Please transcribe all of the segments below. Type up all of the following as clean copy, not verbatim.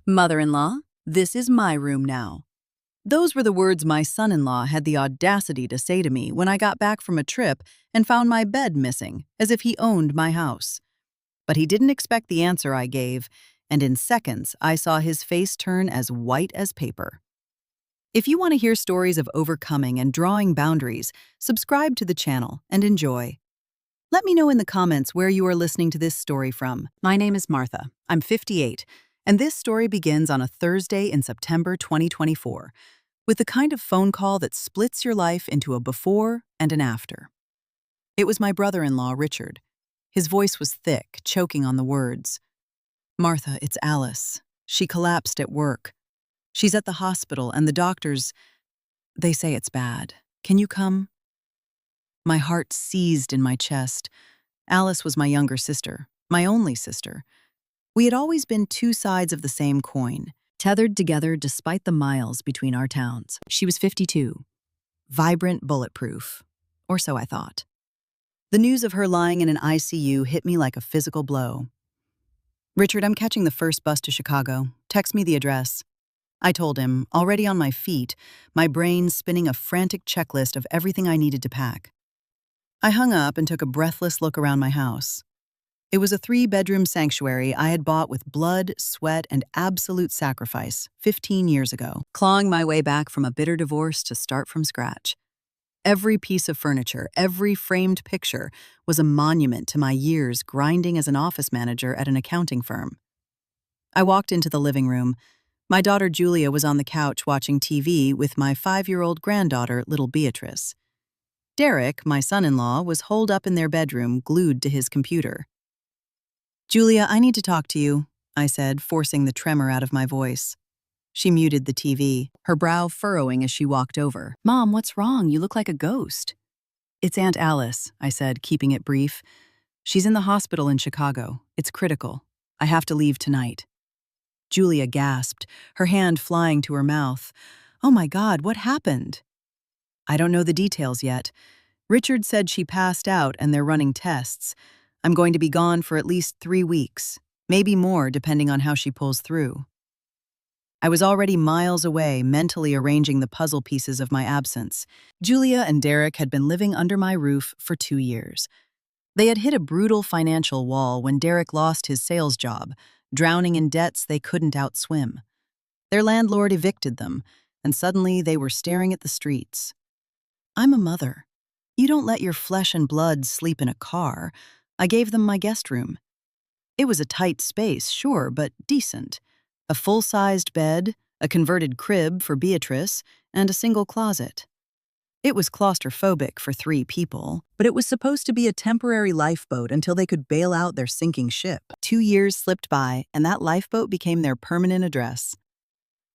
Mother-in-law, this is my room now. Those were the words my son-in-law had the audacity to say to me when I got back from a trip and found my bed missing, as if he owned my house. But he didn't expect the answer I gave, and in seconds I saw his face turn as white as paper. If you want to hear stories of overcoming and drawing boundaries, subscribe to the channel and enjoy. Let me know in the comments where you are listening to this story from. My name is Martha. I'm 58, and this story begins on a Thursday in September 2024, with the kind of phone call that splits your life into a before and an after. It was my brother-in-law, Richard. His voice was thick, choking on the words. "Martha, it's Alice. She collapsed at work. She's at the hospital, and the doctors, they say it's bad. Can you come?" My heart seized in my chest. Alice was my younger sister, my only sister. We had always been two sides of the same coin, tethered together despite the miles between our towns. She was 52, vibrant, bulletproof, or so I thought. The news of her lying in an ICU hit me like a physical blow. "Richard, I'm catching the first bus to Chicago. Text me the address." I told him, already on my feet, my brain spinning a frantic checklist of everything I needed to pack. I hung up and took a breathless look around my house. It was a 3-bedroom sanctuary I had bought with blood, sweat, and absolute sacrifice 15 years ago, clawing my way back from a bitter divorce to start from scratch. Every piece of furniture, every framed picture was a monument to my years grinding as an office manager at an accounting firm. I walked into the living room. My daughter Julia was on the couch watching TV with my 5-year-old granddaughter, little Beatrice. Derek, my son-in-law, was holed up in their bedroom, glued to his computer. "Julia, I need to talk to you," I said, forcing the tremor out of my voice. She muted the TV, her brow furrowing as she walked over. "Mom, what's wrong? You look like a ghost." "It's Aunt Alice," I said, keeping it brief. "She's in the hospital in Chicago. It's critical. I have to leave tonight." Julia gasped, her hand flying to her mouth. "Oh my God, what happened?" "I don't know the details yet. Richard said she passed out and they're running tests. I'm going to be gone for at least 3 weeks, maybe more depending on how she pulls through." I was already miles away, mentally arranging the puzzle pieces of my absence. Julia and Derek had been living under my roof for 2 years. They had hit a brutal financial wall when Derek lost his sales job, drowning in debts they couldn't outswim. Their landlord evicted them, and suddenly they were staring at the streets. I'm a mother. You don't let your flesh and blood sleep in a car. I gave them my guest room. It was a tight space, sure, but decent. A full-sized bed, a converted crib for Beatrice, and a single closet. It was claustrophobic for 3 people, but it was supposed to be a temporary lifeboat until they could bail out their sinking ship. 2 years slipped by, and that lifeboat became their permanent address.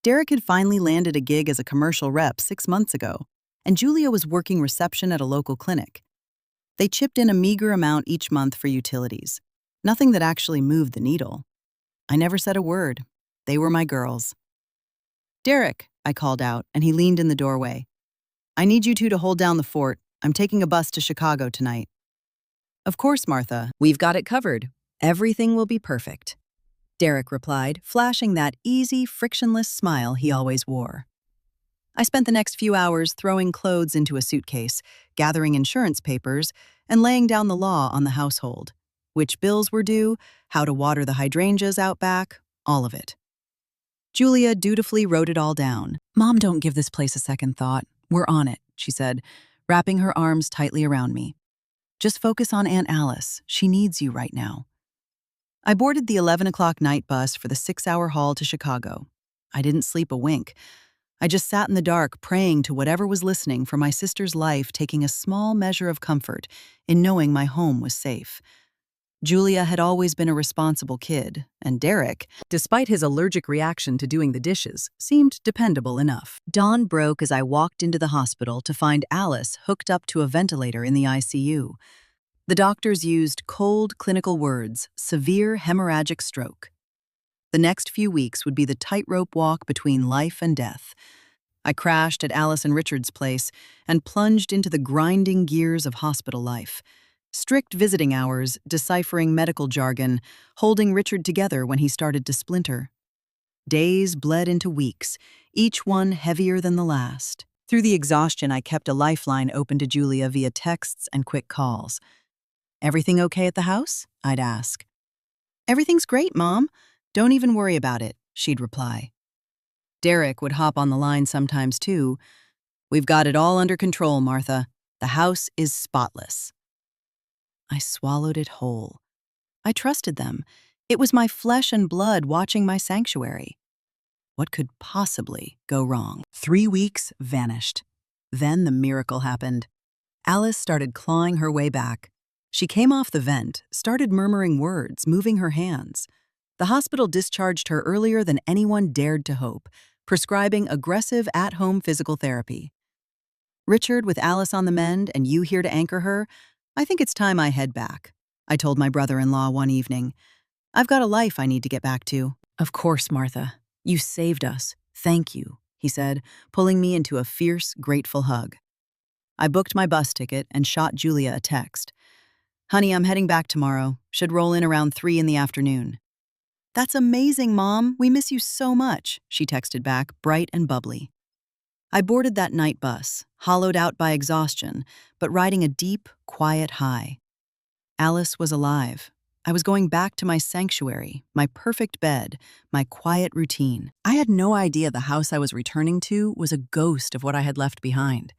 Derek had finally landed a gig as a commercial rep 6 months ago, and Julia was working reception at a local clinic. They chipped in a meager amount each month for utilities, nothing that actually moved the needle. I never said a word. They were my girls. "Derek," I called out, and he leaned in the doorway. "I need you two to hold down the fort. I'm taking a bus to Chicago tonight." "Of course, Martha. We've got it covered. Everything will be perfect," Derek replied, flashing that easy, frictionless smile he always wore. I spent the next few hours throwing clothes into a suitcase, gathering insurance papers, and laying down the law on the household. Which bills were due, how to water the hydrangeas out back, all of it. Julia dutifully wrote it all down. "Mom, don't give this place a second thought. We're on it," she said, wrapping her arms tightly around me. "Just focus on Aunt Alice. She needs you right now." I boarded the 11 o'clock night bus for the 6-hour haul to Chicago. I didn't sleep a wink. I just sat in the dark praying to whatever was listening for my sister's life, taking a small measure of comfort in knowing my home was safe. Julia had always been a responsible kid, and Derek, despite his allergic reaction to doing the dishes, seemed dependable enough. Dawn broke as I walked into the hospital to find Alice hooked up to a ventilator in the ICU. The doctors used cold, clinical words, severe hemorrhagic stroke. The next few weeks would be the tightrope walk between life and death. I crashed at Alice and Richard's place and plunged into the grinding gears of hospital life. Strict visiting hours, deciphering medical jargon, holding Richard together when he started to splinter. Days bled into weeks, each one heavier than the last. Through the exhaustion, I kept a lifeline open to Julia via texts and quick calls. "Everything okay at the house?" I'd ask. "Everything's great, Mom. Don't even worry about it," she'd reply. Derek would hop on the line sometimes too. "We've got it all under control, Martha. The house is spotless." I swallowed it whole. I trusted them. It was my flesh and blood watching my sanctuary. What could possibly go wrong? 3 weeks vanished. Then the miracle happened. Alice started clawing her way back. She came off the vent, started murmuring words, moving her hands. The hospital discharged her earlier than anyone dared to hope, prescribing aggressive at-home physical therapy. "Richard, with Alice on the mend and you here to anchor her, I think it's time I head back," I told my brother-in-law one evening. "I've got a life I need to get back to." "Of course, Martha. You saved us. Thank you," he said, pulling me into a fierce, grateful hug. I booked my bus ticket and shot Julia a text. "Honey, I'm heading back tomorrow. Should roll in around 3 in the afternoon." "That's amazing, Mom. We miss you so much," she texted back, bright and bubbly. I boarded that night bus, hollowed out by exhaustion, but riding a deep, quiet high. Alice was alive. I was going back to my sanctuary, my perfect bed, my quiet routine. I had no idea the house I was returning to was a ghost of what I had left behind.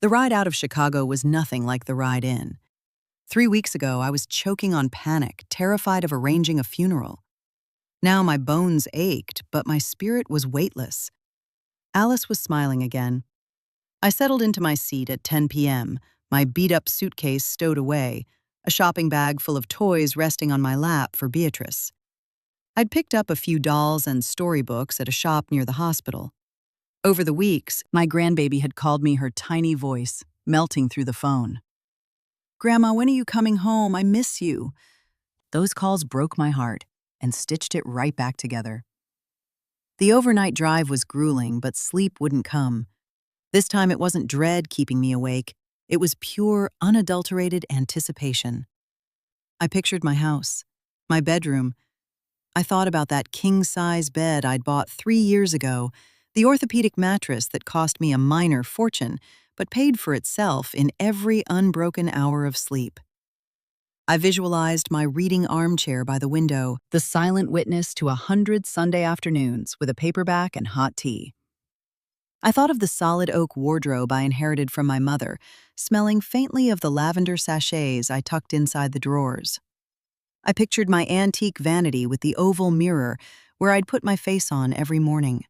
The ride out of Chicago was nothing like the ride in. 3 weeks ago, I was choking on panic, terrified of arranging a funeral. Now my bones ached, but my spirit was weightless. Alice was smiling again. I settled into my seat at 10 p.m., my beat-up suitcase stowed away, a shopping bag full of toys resting on my lap for Beatrice. I'd picked up a few dolls and storybooks at a shop near the hospital. Over the weeks, my grandbaby had called me her tiny voice, melting through the phone. "Grandma, when are you coming home? I miss you." Those calls broke my heart and stitched it right back together. The overnight drive was grueling, but sleep wouldn't come. This time it wasn't dread keeping me awake. It was pure, unadulterated anticipation. I pictured my house, my bedroom. I thought about that king-size bed I'd bought 3 years ago, the orthopedic mattress that cost me a minor fortune, but paid for itself in every unbroken hour of sleep. I visualized my reading armchair by the window, the silent witness to 100 Sunday afternoons with a paperback and hot tea. I thought of the solid oak wardrobe I inherited from my mother, smelling faintly of the lavender sachets I tucked inside the drawers. I pictured my antique vanity with the oval mirror where I'd put my face on every morning.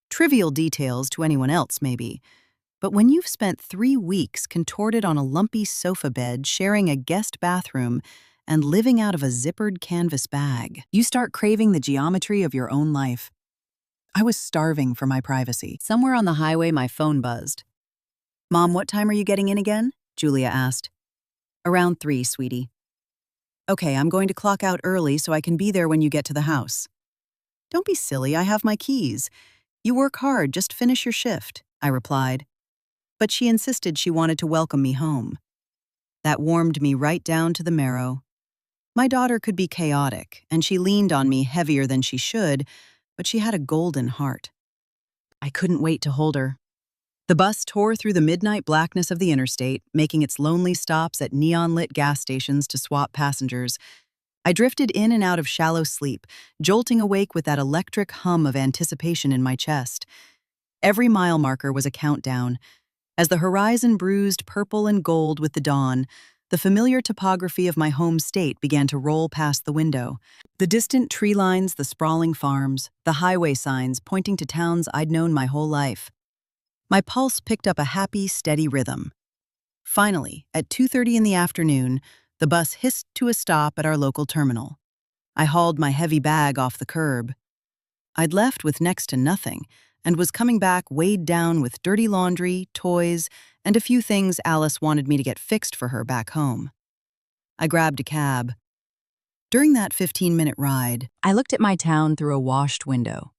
Trivial details to anyone else, maybe, but when you've spent 3 weeks contorted on a lumpy sofa bed, sharing a guest bathroom, and living out of a zippered canvas bag, you start craving the geometry of your own life. I was starving for my privacy. Somewhere on the highway, my phone buzzed. "Mom, what time are you getting in again?" Julia asked. "Around 3, sweetie." "Okay, I'm going to clock out early so I can be there when you get to the house." "Don't be silly, I have my keys. You work hard, just finish your shift," I replied. But she insisted she wanted to welcome me home. That warmed me right down to the marrow. My daughter could be chaotic, and she leaned on me heavier than she should, but she had a golden heart. I couldn't wait to hold her. The bus tore through the midnight blackness of the interstate, making its lonely stops at neon-lit gas stations to swap passengers. I drifted in and out of shallow sleep, jolting awake with that electric hum of anticipation in my chest. Every mile marker was a countdown. As the horizon bruised purple and gold with the dawn, the familiar topography of my home state began to roll past the window. The distant tree lines, the sprawling farms, the highway signs pointing to towns I'd known my whole life. My pulse picked up a happy, steady rhythm. Finally, at 2:30 in the afternoon, the bus hissed to a stop at our local terminal. I hauled my heavy bag off the curb. I'd left with next to nothing, and was coming back weighed down with dirty laundry, toys, and a few things Alice wanted me to get fixed for her back home. I grabbed a cab. During that 15-minute ride, I looked at my town through a washed window.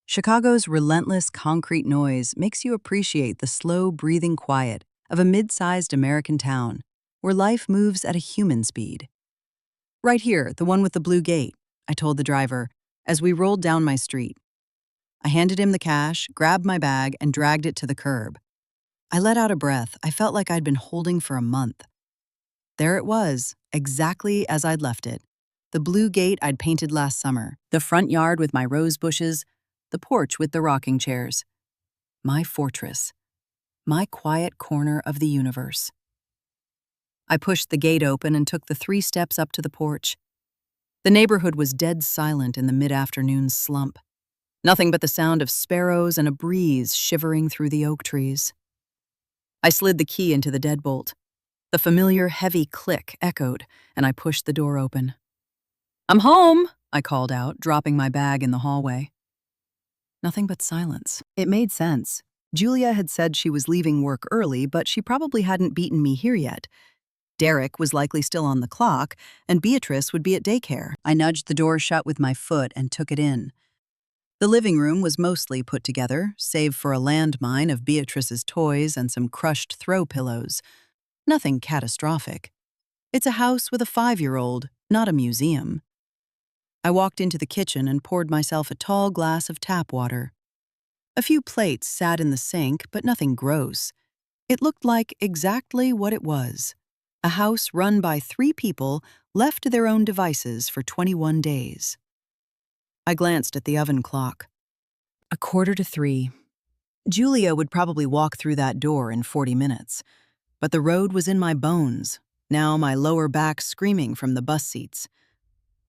Chicago's relentless concrete noise makes you appreciate the slow, breathing quiet of a mid-sized American town, where life moves at a human speed. "Right here, the one with the blue gate," I told the driver, as we rolled down my street. I handed him the cash, grabbed my bag, and dragged it to the curb. I let out a breath I felt like I'd been holding for a month. There it was, exactly as I'd left it. The blue gate I'd painted last summer, the front yard with my rose bushes, the porch with the rocking chairs. My fortress, my quiet corner of the universe. I pushed the gate open and took the 3 steps up to the porch. The neighborhood was dead silent in the mid-afternoon slump. Nothing but the sound of sparrows and a breeze shivering through the oak trees. I slid the key into the deadbolt. The familiar heavy click echoed, and I pushed the door open. "I'm home," I called out, dropping my bag in the hallway. Nothing but silence. It made sense. Julia had said she was leaving work early, but she probably hadn't beaten me here yet. Derek was likely still on the clock, and Beatrice would be at daycare. I nudged the door shut with my foot and took it in. The living room was mostly put together, save for a landmine of Beatrice's toys and some crushed throw pillows. Nothing catastrophic. It's a house with a 5-year-old, not a museum. I walked into the kitchen and poured myself a tall glass of tap water. A few plates sat in the sink, but nothing gross. It looked like exactly what it was. A house run by 3 people left to their own devices for 21 days. I glanced at the oven clock. 2:45. Julia would probably walk through that door in 40 minutes. But the road was in my bones, now my lower back screaming from the bus seats.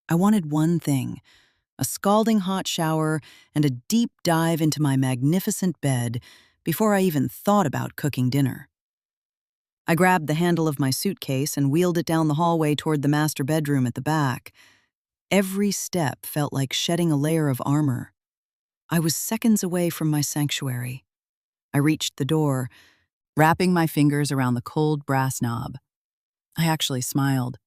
I wanted one thing, a scalding hot shower and a deep dive into my magnificent bed before I even thought about cooking dinner. I grabbed the handle of my suitcase and wheeled it down the hallway toward the master bedroom at the back. Every step felt like shedding a layer of armor. I was seconds away from my sanctuary. I reached the door, wrapping my fingers around the cold brass knob. I actually smiled.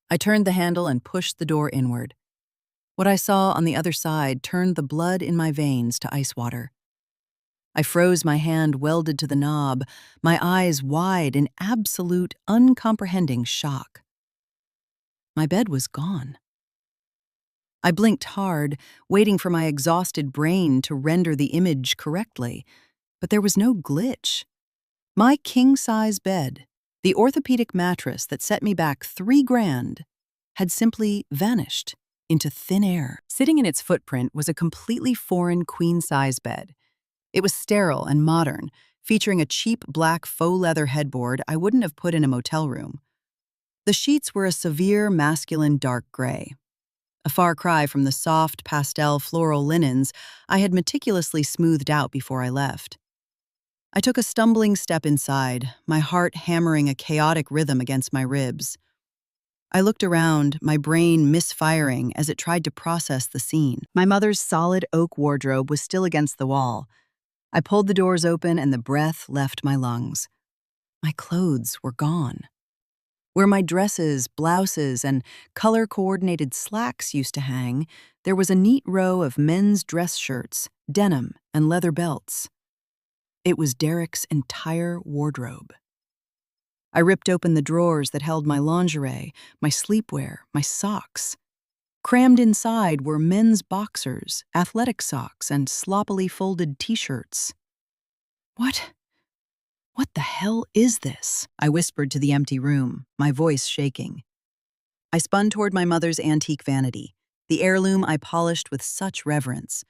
I turned the handle and pushed the door inward. What I saw on the other side turned the blood in my veins to ice water. I froze my hand welded to the knob, my eyes wide in absolute, uncomprehending shock. My bed was gone. I blinked hard, waiting for my exhausted brain to render the image correctly, but there was no glitch. My king-size bed, the orthopedic mattress that set me back $3,000, had simply vanished into thin air. Sitting in its footprint was a completely foreign queen-size bed. It was sterile and modern, featuring a cheap black faux leather headboard I wouldn't have put in a motel room. The sheets were a severe masculine dark gray, a far cry from the soft pastel floral linens I had meticulously smoothed out before I left. I took a stumbling step inside, my heart hammering a chaotic rhythm against my ribs. I looked around, my brain misfiring as it tried to process the scene. My mother's solid oak wardrobe was still against the wall. I pulled the doors open and the breath left my lungs. My clothes were gone. Where my dresses, blouses, and color-coordinated slacks used to hang, there was a neat row of men's dress shirts, denim, and leather belts. It was Derek's entire wardrobe. I ripped open the drawers that held my lingerie, my sleepwear, my socks. Crammed inside were men's boxers, athletic socks, and sloppily folded t-shirts. What the hell is this? I whispered to the empty room, my voice shaking. I spun toward my mother's antique vanity, the heirloom I polished with such reverence.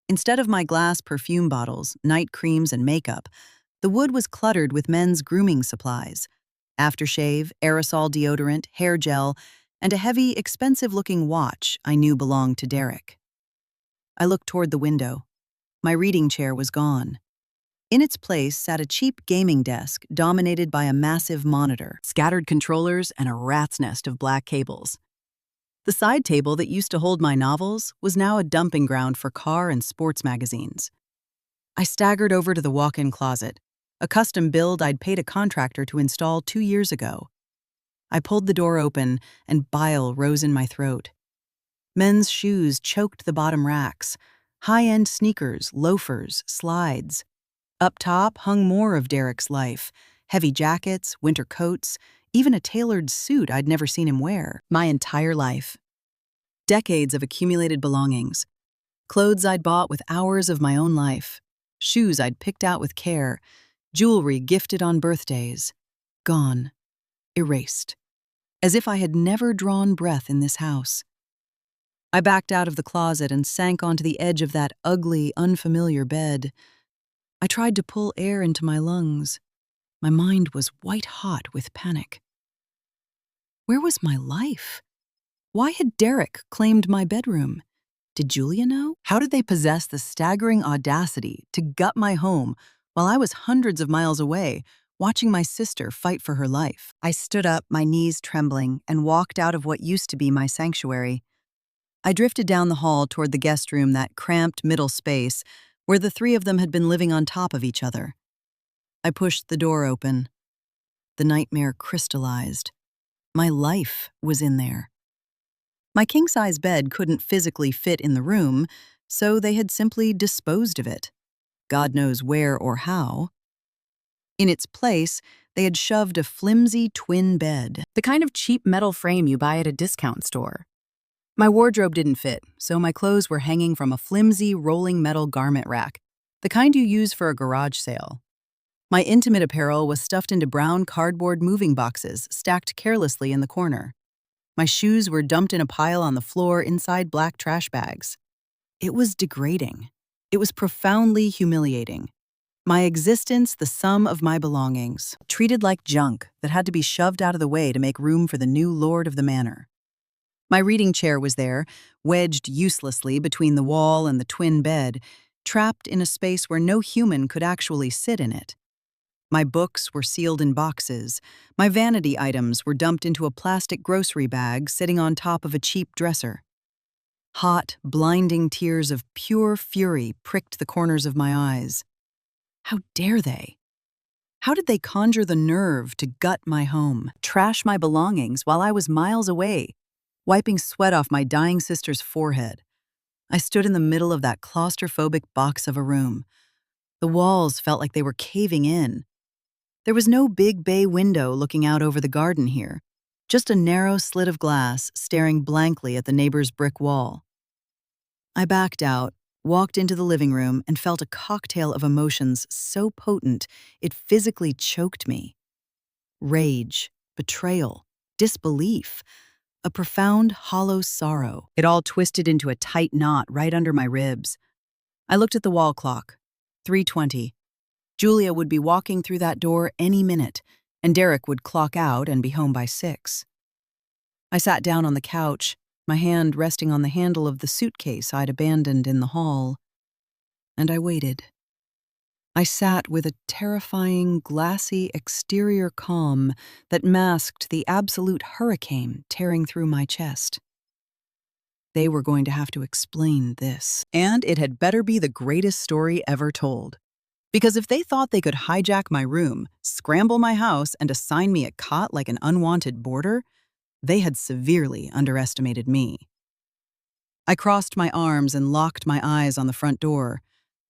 Instead of my glass perfume bottles, night creams, and makeup, the wood was cluttered with men's grooming supplies: aftershave, aerosol deodorant, hair gel, and a heavy, expensive-looking watch I knew belonged to Derek. I looked toward the window. My reading chair was gone. In its place sat a cheap gaming desk dominated by a massive monitor, scattered controllers, and a rat's nest of black cables. The side table that used to hold my novels was now a dumping ground for car and sports magazines. I staggered over to the walk-in closet, a custom build I'd paid a contractor to install 2 years ago. I pulled the door open, and bile rose in my throat. Men's shoes choked the bottom racks, high-end sneakers, loafers, slides. Up top hung more of Derek's life: heavy jackets, winter coats, even a tailored suit I'd never seen him wear. My entire life. Decades of accumulated belongings. Clothes I'd bought with hours of my own life. Shoes I'd picked out with care. Jewelry gifted on birthdays. Gone. Erased. As if I had never drawn breath in this house. I backed out of the closet and sank onto the edge of that ugly, unfamiliar bed. I tried to pull air into my lungs. My mind was white-hot with panic. Where was my life? Why had Derek claimed my bedroom? Did Julia know? How did they possess the staggering audacity to gut my home while I was hundreds of miles away, watching my sister fight for her life? I stood up, my knees trembling, and walked out of what used to be my sanctuary. I drifted down the hall toward the guest room, that cramped middle space where the three of them had been living on top of each other. I pushed the door open. The nightmare crystallized. My life was in there. My king-size bed couldn't physically fit in the room, so they had simply disposed of it. God knows where or how. In its place, they had shoved a flimsy twin bed, the kind of cheap metal frame you buy at a discount store. My wardrobe didn't fit, so my clothes were hanging from a flimsy, rolling metal garment rack, the kind you use for a garage sale. My intimate apparel was stuffed into brown cardboard moving boxes, stacked carelessly in the corner. My shoes were dumped in a pile on the floor inside black trash bags. It was degrading. It was profoundly humiliating. My existence, the sum of my belongings, treated like junk that had to be shoved out of the way to make room for the new lord of the manor. My reading chair was there, wedged uselessly between the wall and the twin bed, trapped in a space where no human could actually sit in it. My books were sealed in boxes. My vanity items were dumped into a plastic grocery bag sitting on top of a cheap dresser. Hot, blinding tears of pure fury pricked the corners of my eyes. How dare they? How did they conjure the nerve to gut my home, trash my belongings while I was miles away, wiping sweat off my dying sister's forehead? I stood in the middle of that claustrophobic box of a room. The walls felt like they were caving in. There was no big bay window looking out over the garden here, just a narrow slit of glass staring blankly at the neighbor's brick wall. I backed out, walked into the living room, and felt a cocktail of emotions so potent it physically choked me. Rage, betrayal, disbelief, a profound, hollow sorrow. It all twisted into a tight knot right under my ribs. I looked at the wall clock. 3:20. Julia would be walking through that door any minute, and Derek would clock out and be home by 6. I sat down on the couch, my hand resting on the handle of the suitcase I'd abandoned in the hall, and I waited. I sat with a terrifying, glassy exterior calm that masked the absolute hurricane tearing through my chest. They were going to have to explain this, and it had better be the greatest story ever told. Because if they thought they could hijack my room, scramble my house, and assign me a cot like an unwanted boarder, they had severely underestimated me. I crossed my arms and locked my eyes on the front door.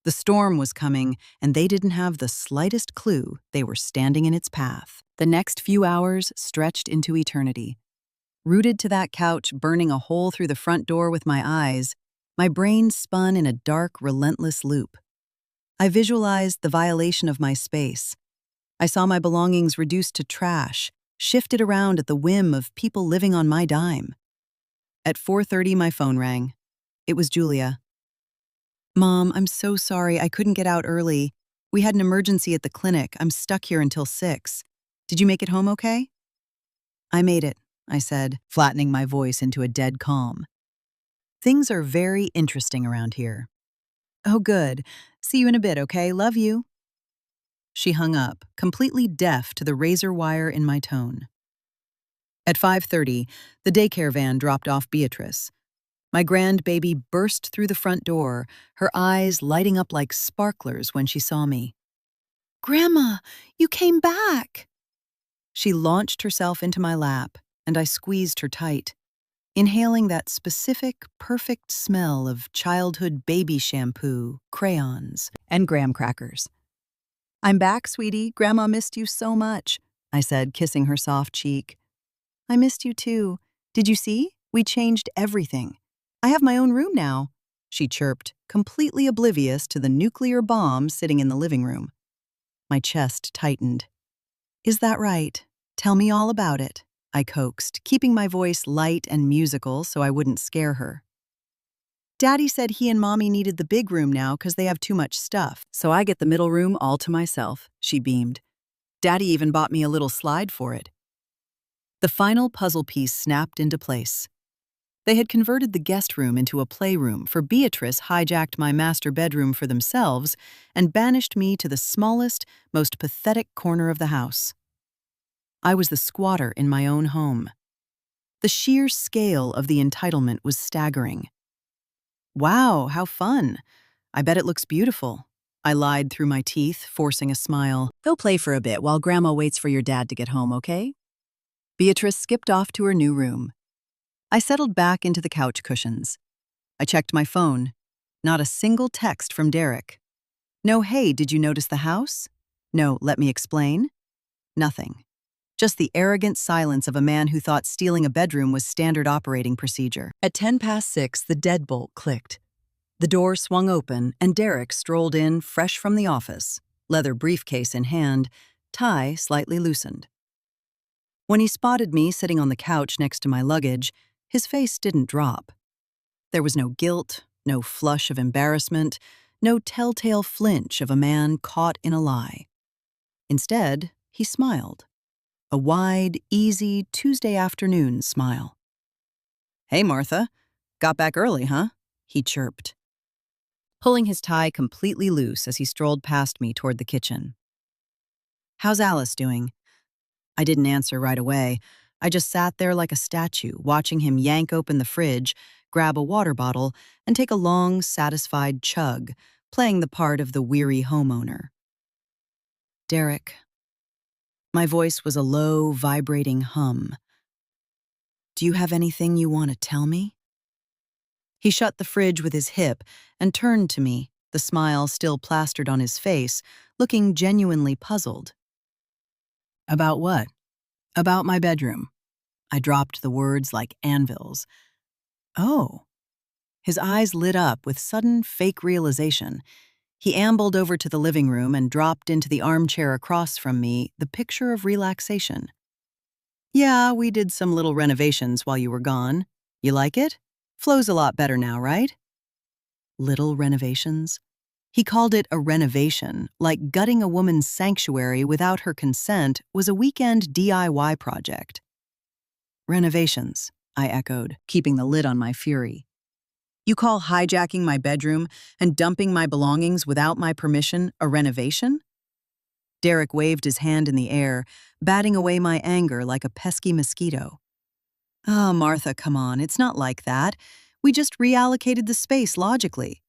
The storm was coming, and they didn't have the slightest clue they were standing in its path. The next few hours stretched into eternity. Rooted to that couch, burning a hole through the front door with my eyes, my brain spun in a dark, relentless loop. I visualized the violation of my space. I saw my belongings reduced to trash, shifted around at the whim of people living on my dime. At 4:30, my phone rang. It was Julia. "Mom, I'm so sorry I couldn't get out early. We had an emergency at the clinic. I'm stuck here until 6. Did you make it home okay?" "I made it," I said, flattening my voice into a dead calm. "Things are very interesting around here." "Oh, good. See you in a bit, okay? Love you." She hung up, completely deaf to the razor wire in my tone. At 5:30, the daycare van dropped off Beatrice. My grandbaby burst through the front door, her eyes lighting up like sparklers when she saw me. "Grandma, you came back!" She launched herself into my lap, and I squeezed her tight, inhaling that specific, perfect smell of childhood baby shampoo, crayons, and graham crackers. "I'm back, sweetie. Grandma missed you so much," I said, kissing her soft cheek. "I missed you too. Did you see? We changed everything. I have my own room now, she chirped, completely oblivious to the nuclear bomb sitting in the living room. My chest tightened. Is that right? Tell me all about it, I coaxed, keeping my voice light and musical so I wouldn't scare her. Daddy said he and Mommy needed the big room now because they have too much stuff, so I get the middle room all to myself, she beamed. Daddy even bought me a little slide for it. The final puzzle piece snapped into place. They had converted the guest room into a playroom, for Beatrice hijacked my master bedroom for themselves and banished me to the smallest, most pathetic corner of the house. I was the squatter in my own home. The sheer scale of the entitlement was staggering. Wow, how fun. I bet it looks beautiful. I lied through my teeth, forcing a smile. Go play for a bit while Grandma waits for your dad to get home, okay? Beatrice skipped off to her new room. I settled back into the couch cushions. I checked my phone. Not a single text from Derek. No, hey, did you notice the house? No, let me explain. Nothing. Just the arrogant silence of a man who thought stealing a bedroom was standard operating procedure. At 6:10, the deadbolt clicked. The door swung open, and Derek strolled in fresh from the office, leather briefcase in hand, tie slightly loosened. When he spotted me sitting on the couch next to my luggage, his face didn't drop. There was no guilt, no flush of embarrassment, no telltale flinch of a man caught in a lie. Instead, he smiled. A wide, easy Tuesday afternoon smile. Hey, Martha. Got back early, huh? He chirped, pulling his tie completely loose as he strolled past me toward the kitchen. How's Alice doing? I didn't answer right away. I just sat there like a statue, watching him yank open the fridge, grab a water bottle, and take a long, satisfied chug, playing the part of the weary homeowner. Derek. My voice was a low, vibrating hum. Do you have anything you want to tell me? He shut the fridge with his hip and turned to me, the smile still plastered on his face, looking genuinely puzzled. About what? About my bedroom. I dropped the words like anvils. Oh. His eyes lit up with sudden fake realization. He ambled over to the living room and dropped into the armchair across from me, the picture of relaxation. Yeah, we did some little renovations while you were gone. You like it? Flow's a lot better now, right? Little renovations? He called it a renovation, like gutting a woman's sanctuary without her consent was a weekend DIY project. Renovations, I echoed, keeping the lid on my fury. You call hijacking my bedroom and dumping my belongings without my permission a renovation? Derek waved his hand in the air, batting away my anger like a pesky mosquito. Oh, Martha, come on, it's not like that. We just reallocated the space logically.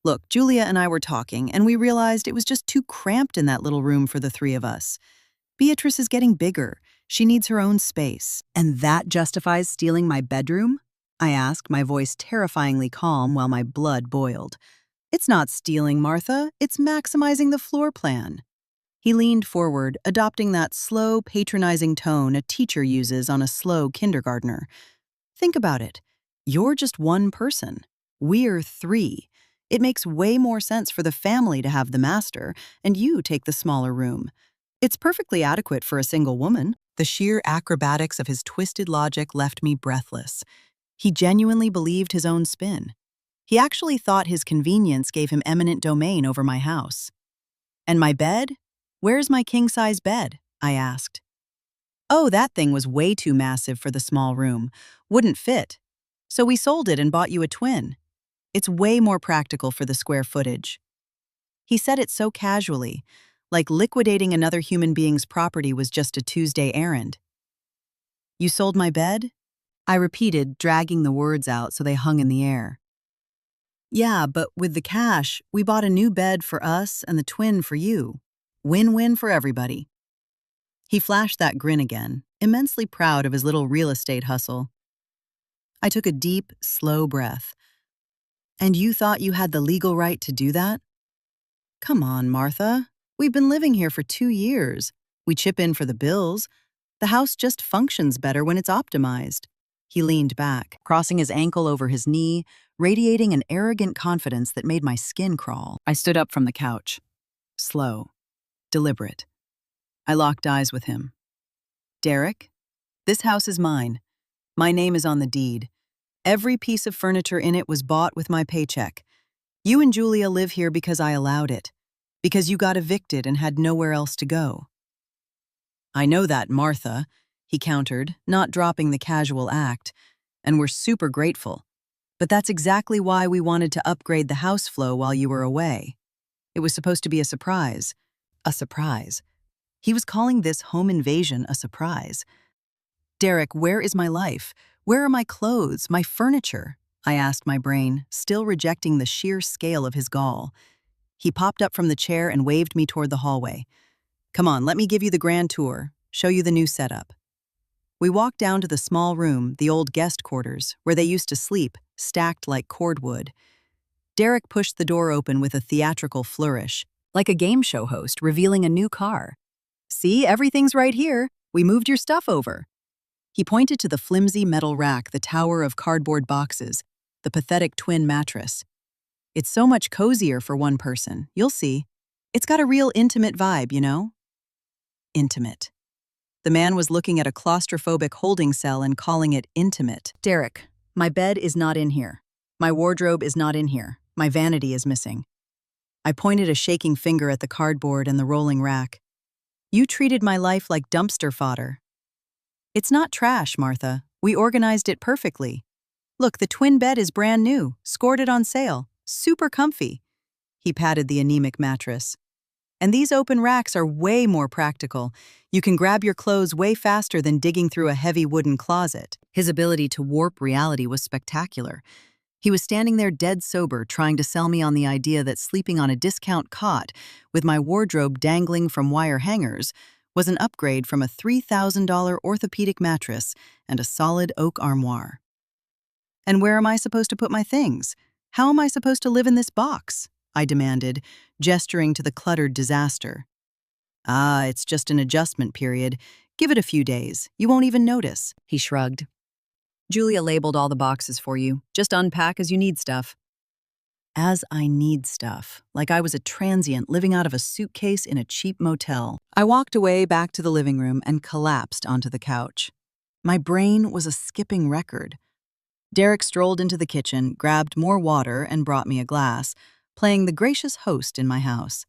Look, Julia and I were talking, and we realized it was just too cramped in that little room for the three of us. Beatrice is getting bigger. She needs her own space. And that justifies stealing my bedroom? I asked, my voice terrifyingly calm while my blood boiled. It's not stealing, Martha. It's maximizing the floor plan. He leaned forward, adopting that slow, patronizing tone a teacher uses on a slow kindergartner. Think about it. You're just one person. We're three. It makes way more sense for the family to have the master, and you take the smaller room. It's perfectly adequate for a single woman. The sheer acrobatics of his twisted logic left me breathless. He genuinely believed his own spin. He actually thought his convenience gave him eminent domain over my house. And my bed? Where's my king-size bed? I asked. Oh, that thing was way too massive for the small room. Wouldn't fit. So we sold it and bought you a twin. It's way more practical for the square footage. He said it so casually, like liquidating another human being's property was just a Tuesday errand. You sold my bed? I repeated, dragging the words out so they hung in the air. Yeah, but with the cash, we bought a new bed for us and the twin for you. Win-win for everybody. He flashed that grin again, immensely proud of his little real estate hustle. I took a deep, slow breath. And you thought you had the legal right to do that? Come on, Martha. We've been living here for 2 years. We chip in for the bills. The house just functions better when it's optimized. He leaned back, crossing his ankle over his knee, radiating an arrogant confidence that made my skin crawl. I stood up from the couch. Slow. Deliberate. I locked eyes with him. Derek, this house is mine. My name is on the deed. Every piece of furniture in it was bought with my paycheck. You and Julia live here because I allowed it, because you got evicted and had nowhere else to go. I know that, Martha, he countered, not dropping the casual act, and we're super grateful. But that's exactly why we wanted to upgrade the house flow while you were away. It was supposed to be a surprise. A surprise. He was calling this home invasion a surprise. Derek, where is my life? Where are my clothes, my furniture? I asked my brain, still rejecting the sheer scale of his gall. He popped up from the chair and waved me toward the hallway. Come on, let me give you the grand tour, show you the new setup. We walked down to the small room, the old guest quarters, where they used to sleep, stacked like cordwood. Derek pushed the door open with a theatrical flourish, like a game show host revealing a new car. See, everything's right here. We moved your stuff over. He pointed to the flimsy metal rack, the tower of cardboard boxes, the pathetic twin mattress. It's so much cozier for one person, you'll see. It's got a real intimate vibe, you know? Intimate. The man was looking at a claustrophobic holding cell and calling it intimate. Derek, my bed is not in here. My wardrobe is not in here. My vanity is missing. I pointed a shaking finger at the cardboard and the rolling rack. You treated my life like dumpster fodder. It's not trash, Martha. We organized it perfectly. Look, the twin bed is brand new, scored it on sale, super comfy. He patted the anemic mattress. And these open racks are way more practical. You can grab your clothes way faster than digging through a heavy wooden closet. His ability to warp reality was spectacular. He was standing there dead sober, trying to sell me on the idea that sleeping on a discount cot with my wardrobe dangling from wire hangers was an upgrade from a $3,000 orthopedic mattress and a solid oak armoire. And where am I supposed to put my things? How am I supposed to live in this box? I demanded, gesturing to the cluttered disaster. Ah, it's just an adjustment period. Give it a few days. You won't even notice, he shrugged. Julia labeled all the boxes for you. Just unpack as you need stuff. As I need stuff, like I was a transient living out of a suitcase in a cheap motel. I walked away back to the living room and collapsed onto the couch. My brain was a skipping record. Derek strolled into the kitchen, grabbed more water, and brought me a glass, playing the gracious host in my house.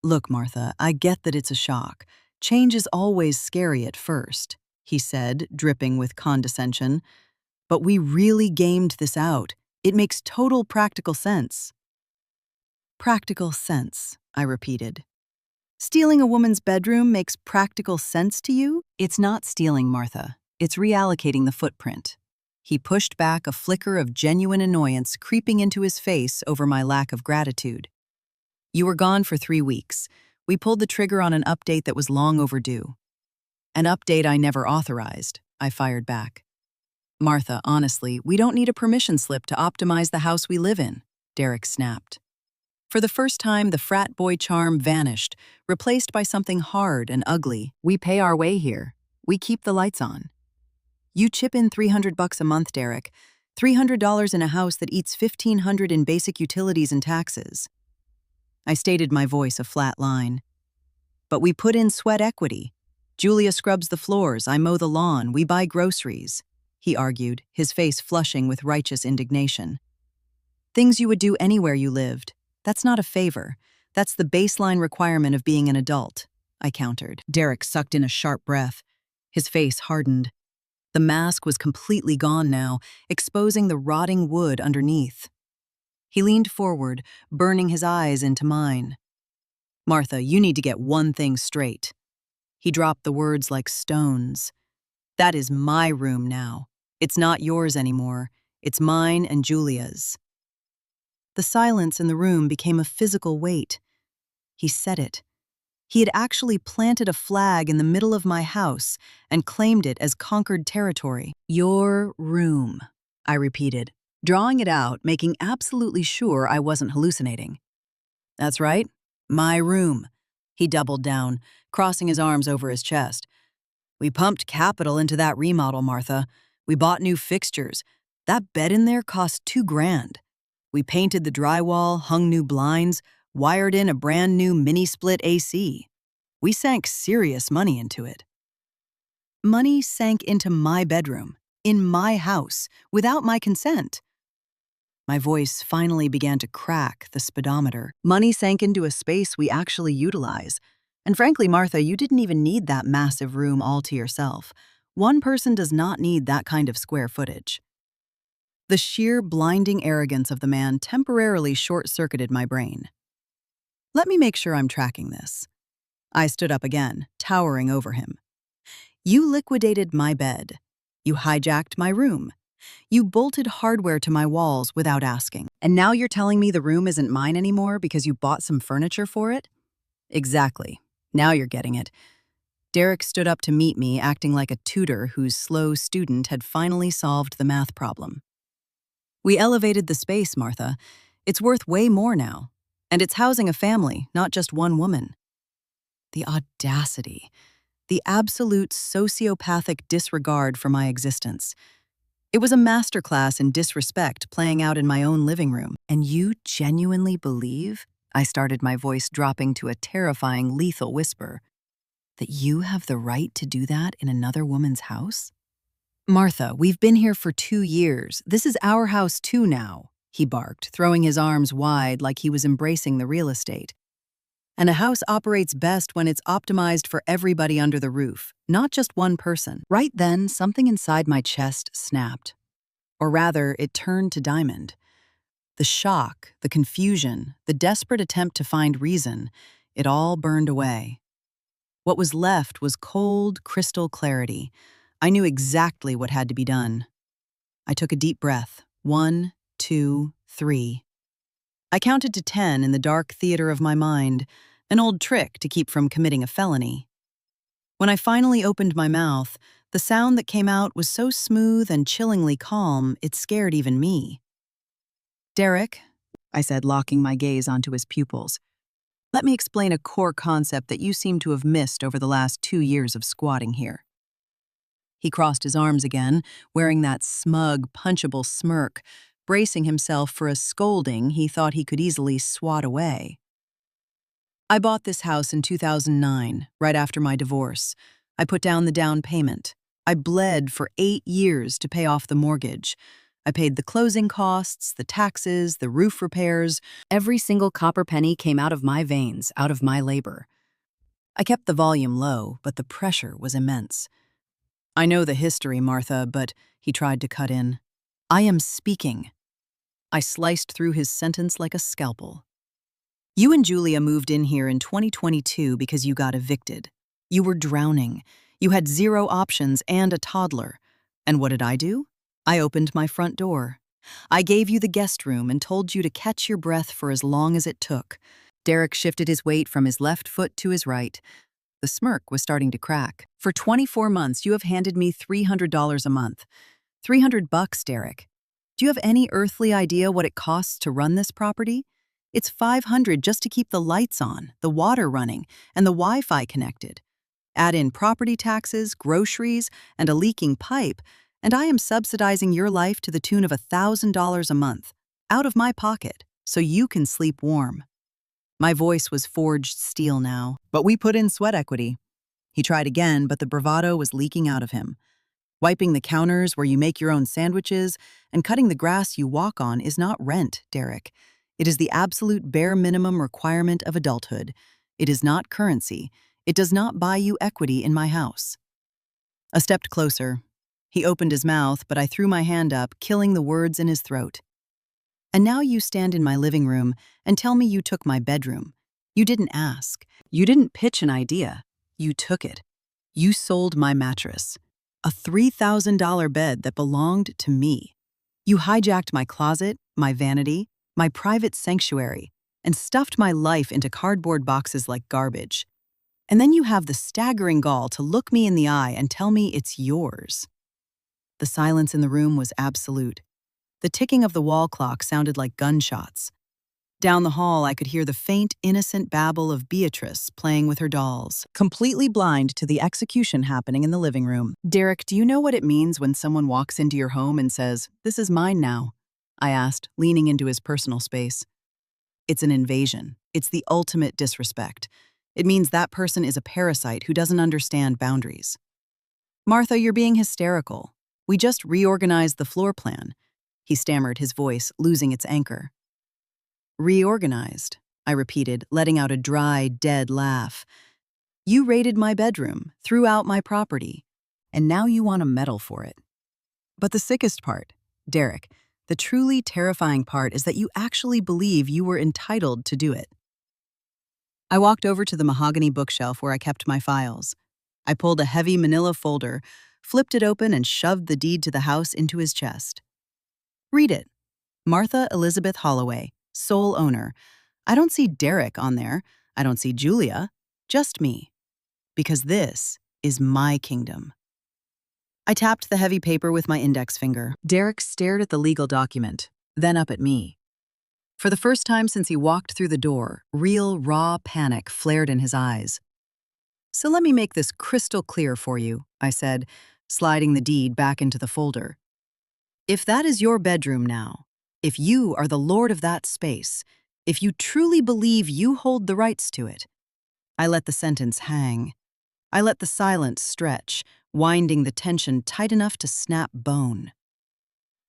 Look, Martha, I get that it's a shock. Change is always scary at first, he said, dripping with condescension. But we really gamed this out. It makes total practical sense. Practical sense, I repeated. Stealing a woman's bedroom makes practical sense to you? It's not stealing, Martha. It's reallocating the footprint. He pushed back, a flicker of genuine annoyance creeping into his face over my lack of gratitude. You were gone for 3 weeks. We pulled the trigger on an update that was long overdue. An update I never authorized, I fired back. Martha, honestly, we don't need a permission slip to optimize the house we live in, Derek snapped. For the first time, the frat boy charm vanished, replaced by something hard and ugly. We pay our way here. We keep the lights on. You chip in $300 a month, Derek. $300 in a house that eats $1,500 in basic utilities and taxes. I stated my voice a flat line. But we put in sweat equity. Julia scrubs the floors, I mow the lawn, we buy groceries, he argued, his face flushing with righteous indignation. Things you would do anywhere you lived. That's not a favor. That's the baseline requirement of being an adult, I countered. Derek sucked in a sharp breath. His face hardened. The mask was completely gone now, exposing the rotting wood underneath. He leaned forward, burning his eyes into mine. Martha, you need to get one thing straight. He dropped the words like stones. That is my room now. It's not yours anymore. It's mine and Julia's. The silence in the room became a physical weight. He said it. He had actually planted a flag in the middle of my house and claimed it as conquered territory. Your room, I repeated, drawing it out, making absolutely sure I wasn't hallucinating. That's right, my room. He doubled down, crossing his arms over his chest. We pumped capital into that remodel, Martha. We bought new fixtures. That bed in there cost $2,000. We painted the drywall, hung new blinds, wired in a brand new mini-split AC. We sank serious money into it. Money sank into my bedroom, in my house, without my consent. My voice finally began to crack the speedometer. Money sank into a space we actually utilize. And frankly, Martha, you didn't even need that massive room all to yourself. One person does not need that kind of square footage. The sheer blinding arrogance of the man temporarily short-circuited my brain. Let me make sure I'm tracking this. I stood up again, towering over him. You liquidated my bed. You hijacked my room. You bolted hardware to my walls without asking. And now you're telling me the room isn't mine anymore because you bought some furniture for it? Exactly. Now you're getting it. Derek stood up to meet me, acting like a tutor whose slow student had finally solved the math problem. We elevated the space, Martha. It's worth way more now. And it's housing a family, not just one woman. The audacity. The absolute sociopathic disregard for my existence. It was a masterclass in disrespect playing out in my own living room. And you genuinely believe, I started, my voice dropping to a terrifying, lethal whisper, that you have the right to do that in another woman's house? Martha, we've been here for 2 years. This is our house too now, he barked, throwing his arms wide like he was embracing the real estate. And a house operates best when it's optimized for everybody under the roof, not just one person. Right then, something inside my chest snapped. Or rather, it turned to diamond. The shock, the confusion, the desperate attempt to find reason, it all burned away. What was left was cold, crystal clarity. I knew exactly what had to be done. I took a deep breath. 1, 2, 3. I counted to 10 in the dark theater of my mind, an old trick to keep from committing a felony. When I finally opened my mouth, the sound that came out was so smooth and chillingly calm, it scared even me. Derek, I said, locking my gaze onto his pupils, let me explain a core concept that you seem to have missed over the last 2 years of squatting here. He crossed his arms again, wearing that smug, punchable smirk, bracing himself for a scolding he thought he could easily swat away. I bought this house in 2009, right after my divorce. I put down the down payment. I bled for 8 years to pay off the mortgage. I paid the closing costs, the taxes, the roof repairs. Every single copper penny came out of my veins, out of my labor. I kept the volume low, but the pressure was immense. I know the history, Martha, but he tried to cut in. I am speaking. I sliced through his sentence like a scalpel. You and Julia moved in here in 2022 because you got evicted. You were drowning. You had 0 options and a toddler. And what did I do? I opened my front door. I gave you the guest room and told you to catch your breath for as long as it took. Derek shifted his weight from his left foot to his right. The smirk was starting to crack. For 24 months, you have handed me $300 a month. $300, Derek. Do you have any earthly idea what it costs to run this property? It's $500 just to keep the lights on, the water running, and the Wi-Fi connected. Add in property taxes, groceries, and a leaking pipe, and I am subsidizing your life to the tune of $1,000 a month, out of my pocket, so you can sleep warm. My voice was forged steel now, but we put in sweat equity. He tried again, but the bravado was leaking out of him. Wiping the counters where you make your own sandwiches and cutting the grass you walk on is not rent, Derek. It is the absolute bare minimum requirement of adulthood. It is not currency. It does not buy you equity in my house. I stepped closer. He opened his mouth, but I threw my hand up, killing the words in his throat. And now you stand in my living room and tell me you took my bedroom. You didn't ask. You didn't pitch an idea. You took it. You sold my mattress. A $3,000 bed that belonged to me. You hijacked my closet, my vanity, my private sanctuary, and stuffed my life into cardboard boxes like garbage. And then you have the staggering gall to look me in the eye and tell me it's yours. The silence in the room was absolute. The ticking of the wall clock sounded like gunshots. Down the hall, I could hear the faint, innocent babble of Beatrice playing with her dolls, completely blind to the execution happening in the living room. "Derek, do you know what it means when someone walks into your home and says, 'This is mine now'?" I asked, leaning into his personal space. "It's an invasion. It's the ultimate disrespect. It means that person is a parasite who doesn't understand boundaries." "Martha, you're being hysterical. We just reorganized the floor plan." He stammered, his voice losing its anchor. "Reorganized," I repeated, letting out a dry, dead laugh. "You raided my bedroom, threw out my property, and now you want a medal for it. But the sickest part, Derek, the truly terrifying part is that you actually believe you were entitled to do it." I walked over to the mahogany bookshelf where I kept my files. I pulled a heavy manila folder, flipped it open, and shoved the deed to the house into his chest. "Read it. Martha Elizabeth Holloway, sole owner. I don't see Derek on there. I don't see Julia. Just me. Because this is my kingdom." I tapped the heavy paper with my index finger. Derek stared at the legal document, then up at me. For the first time since he walked through the door, real, raw panic flared in his eyes. "So let me make this crystal clear for you," I said, sliding the deed back into the folder. "If that is your bedroom now, if you are the lord of that space, if you truly believe you hold the rights to it." I let the sentence hang. I let the silence stretch, winding the tension tight enough to snap bone.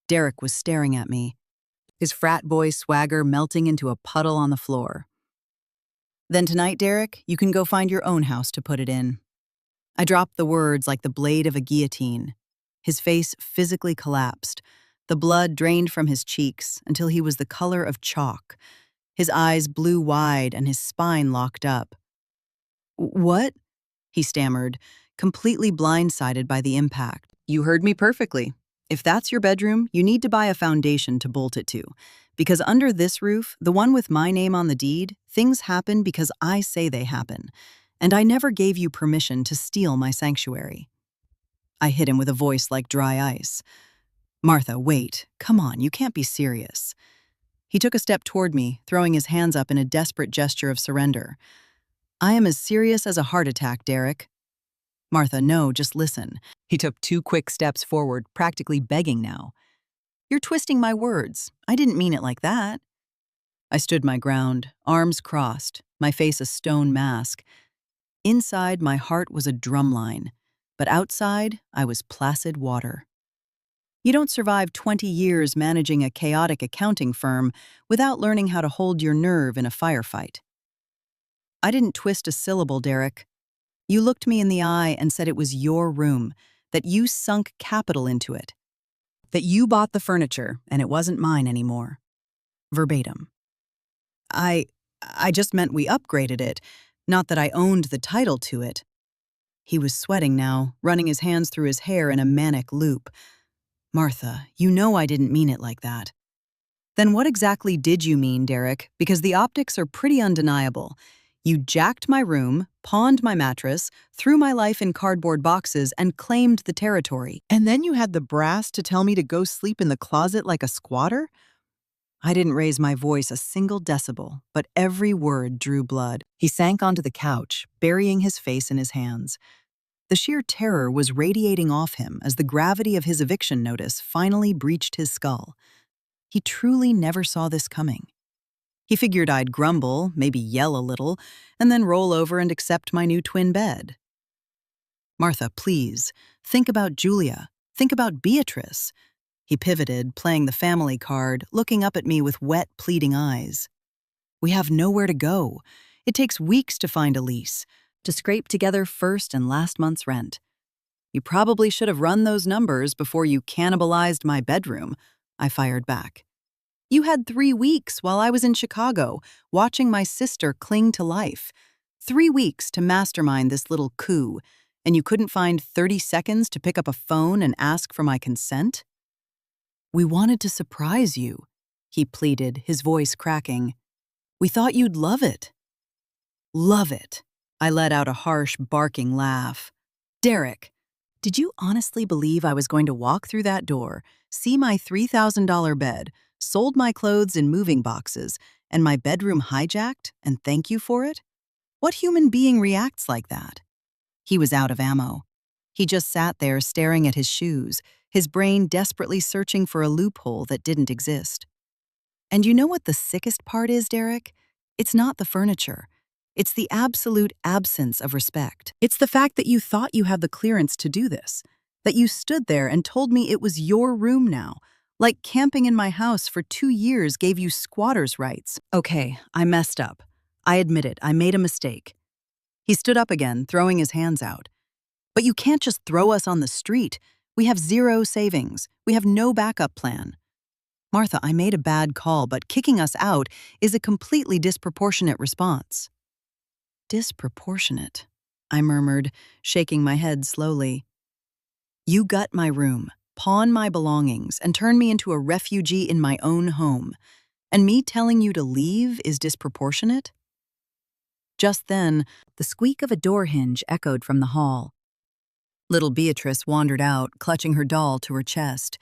Derek was staring at me, his frat boy swagger melting into a puddle on the floor. "Then tonight, Derek, you can go find your own house to put it in." I dropped the words like the blade of a guillotine. His face physically collapsed. The blood drained from his cheeks until he was the color of chalk. His eyes blew wide and his spine locked up. "What?" he stammered, completely blindsided by the impact. "You heard me perfectly. If that's your bedroom, you need to buy a foundation to bolt it to. Because under this roof, the one with my name on the deed, things happen because I say they happen. And I never gave you permission to steal my sanctuary." I hit him with a voice like dry ice. "Martha, wait. Come on, you can't be serious." He took a step toward me, throwing his hands up in a desperate gesture of surrender. "I am as serious as a heart attack, Derek." "Martha, no, just listen." He took 2 quick steps forward, practically begging now. "You're twisting my words. I didn't mean it like that." I stood my ground, arms crossed, my face a stone mask. Inside, my heart was a drumline, but outside, I was placid water. You don't survive 20 years managing a chaotic accounting firm without learning how to hold your nerve in a firefight. I didn't twist a syllable, Derek. You looked me in the eye and said it was your room, that you sunk capital into it, that you bought the furniture and it wasn't mine anymore. Verbatim. I just meant we upgraded it, not that I owned the title to it." He was sweating now, running his hands through his hair in a manic loop. "Martha, you know I didn't mean it like that." "Then what exactly did you mean, Derek? Because the optics are pretty undeniable. You jacked my room, pawned my mattress, threw my life in cardboard boxes, and claimed the territory. And then you had the brass to tell me to go sleep in the closet like a squatter?" I didn't raise my voice a single decibel, but every word drew blood. He sank onto the couch, burying his face in his hands. The sheer terror was radiating off him as the gravity of his eviction notice finally breached his skull. He truly never saw this coming. He figured I'd grumble, maybe yell a little, and then roll over and accept my new twin bed. "Martha, please, think about Julia. Think about Beatrice." He pivoted, playing the family card, looking up at me with wet, pleading eyes. "We have nowhere to go. It takes weeks to find a lease, to scrape together first and last month's rent. You probably should have run those numbers before you cannibalized my bedroom," I fired back. "You had 3 weeks while I was in Chicago, watching my sister cling to life. 3 weeks to mastermind this little coup, and you couldn't find 30 seconds to pick up a phone and ask for my consent?" "We wanted to surprise you," he pleaded, his voice cracking. "We thought you'd love it." "Love it." I let out a harsh, barking laugh. "Derek, did you honestly believe I was going to walk through that door, see my $3,000 bed, sold my clothes in moving boxes, And my bedroom hijacked, and thank you for it? What human being reacts like that? He was out of ammo. He just sat there staring at his shoes, his brain desperately searching for a loophole that didn't exist. And you know what the sickest part is, Derek? It's not the furniture. It's the absolute absence of respect. It's the fact that you thought you had the clearance to do this, that you stood there and told me it was your room now, like camping in my house for 2 years gave you squatter's rights. Okay, I messed up. I admit it, I made a mistake. He stood up again, throwing his hands out. But you can't just throw us on the street. We have zero savings. We have no backup plan. Martha, I made a bad call, but kicking us out is a completely disproportionate response. Disproportionate, I murmured, shaking my head slowly. You gut my room, pawn my belongings, and turn me into a refugee in my own home. And me telling you to leave is disproportionate? Just then, the squeak of a door hinge echoed from the hall. Little Beatrice wandered out, clutching her doll to her chest.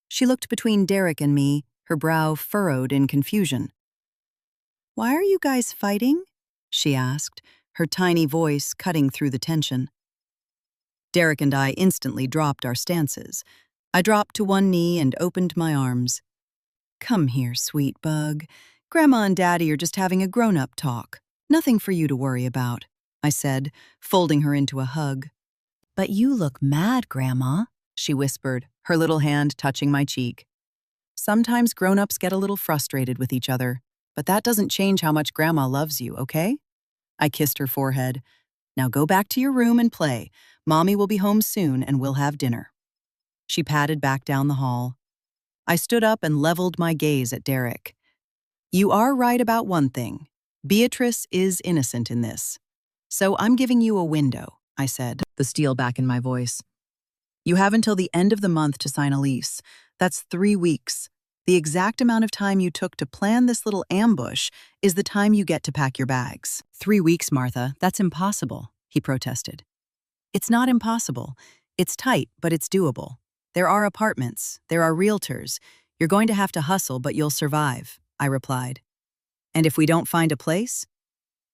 She looked between Derek and me, her brow furrowed in confusion. "Why are you guys fighting?" she asked, her tiny voice cutting through the tension. Derek and I instantly dropped our stances. I dropped to one knee and opened my arms. "Come here, sweet bug. Grandma and Daddy are just having a grown-up talk. Nothing for you to worry about," I said, folding her into a hug. "But you look mad, Grandma," she whispered, her little hand touching my cheek. "Sometimes grown-ups get a little frustrated with each other, but that doesn't change how much Grandma loves you, okay?" I kissed her forehead. "Now go back to your room and play. Mommy will be home soon and we'll have dinner." She padded back down the hall. I stood up and leveled my gaze at Derek. "You are right about one thing. Beatrice is innocent in this. So I'm giving you a window," I said, the steel back in my voice. "You have until the end of the month to sign a lease. That's 3 weeks. The exact amount of time you took to plan this little ambush is the time you get to pack your bags." 3 weeks, Martha, that's impossible," he protested. "It's not impossible. It's tight, but it's doable. There are apartments, there are realtors. You're going to have to hustle, but you'll survive," I replied. "And if we don't find a place?"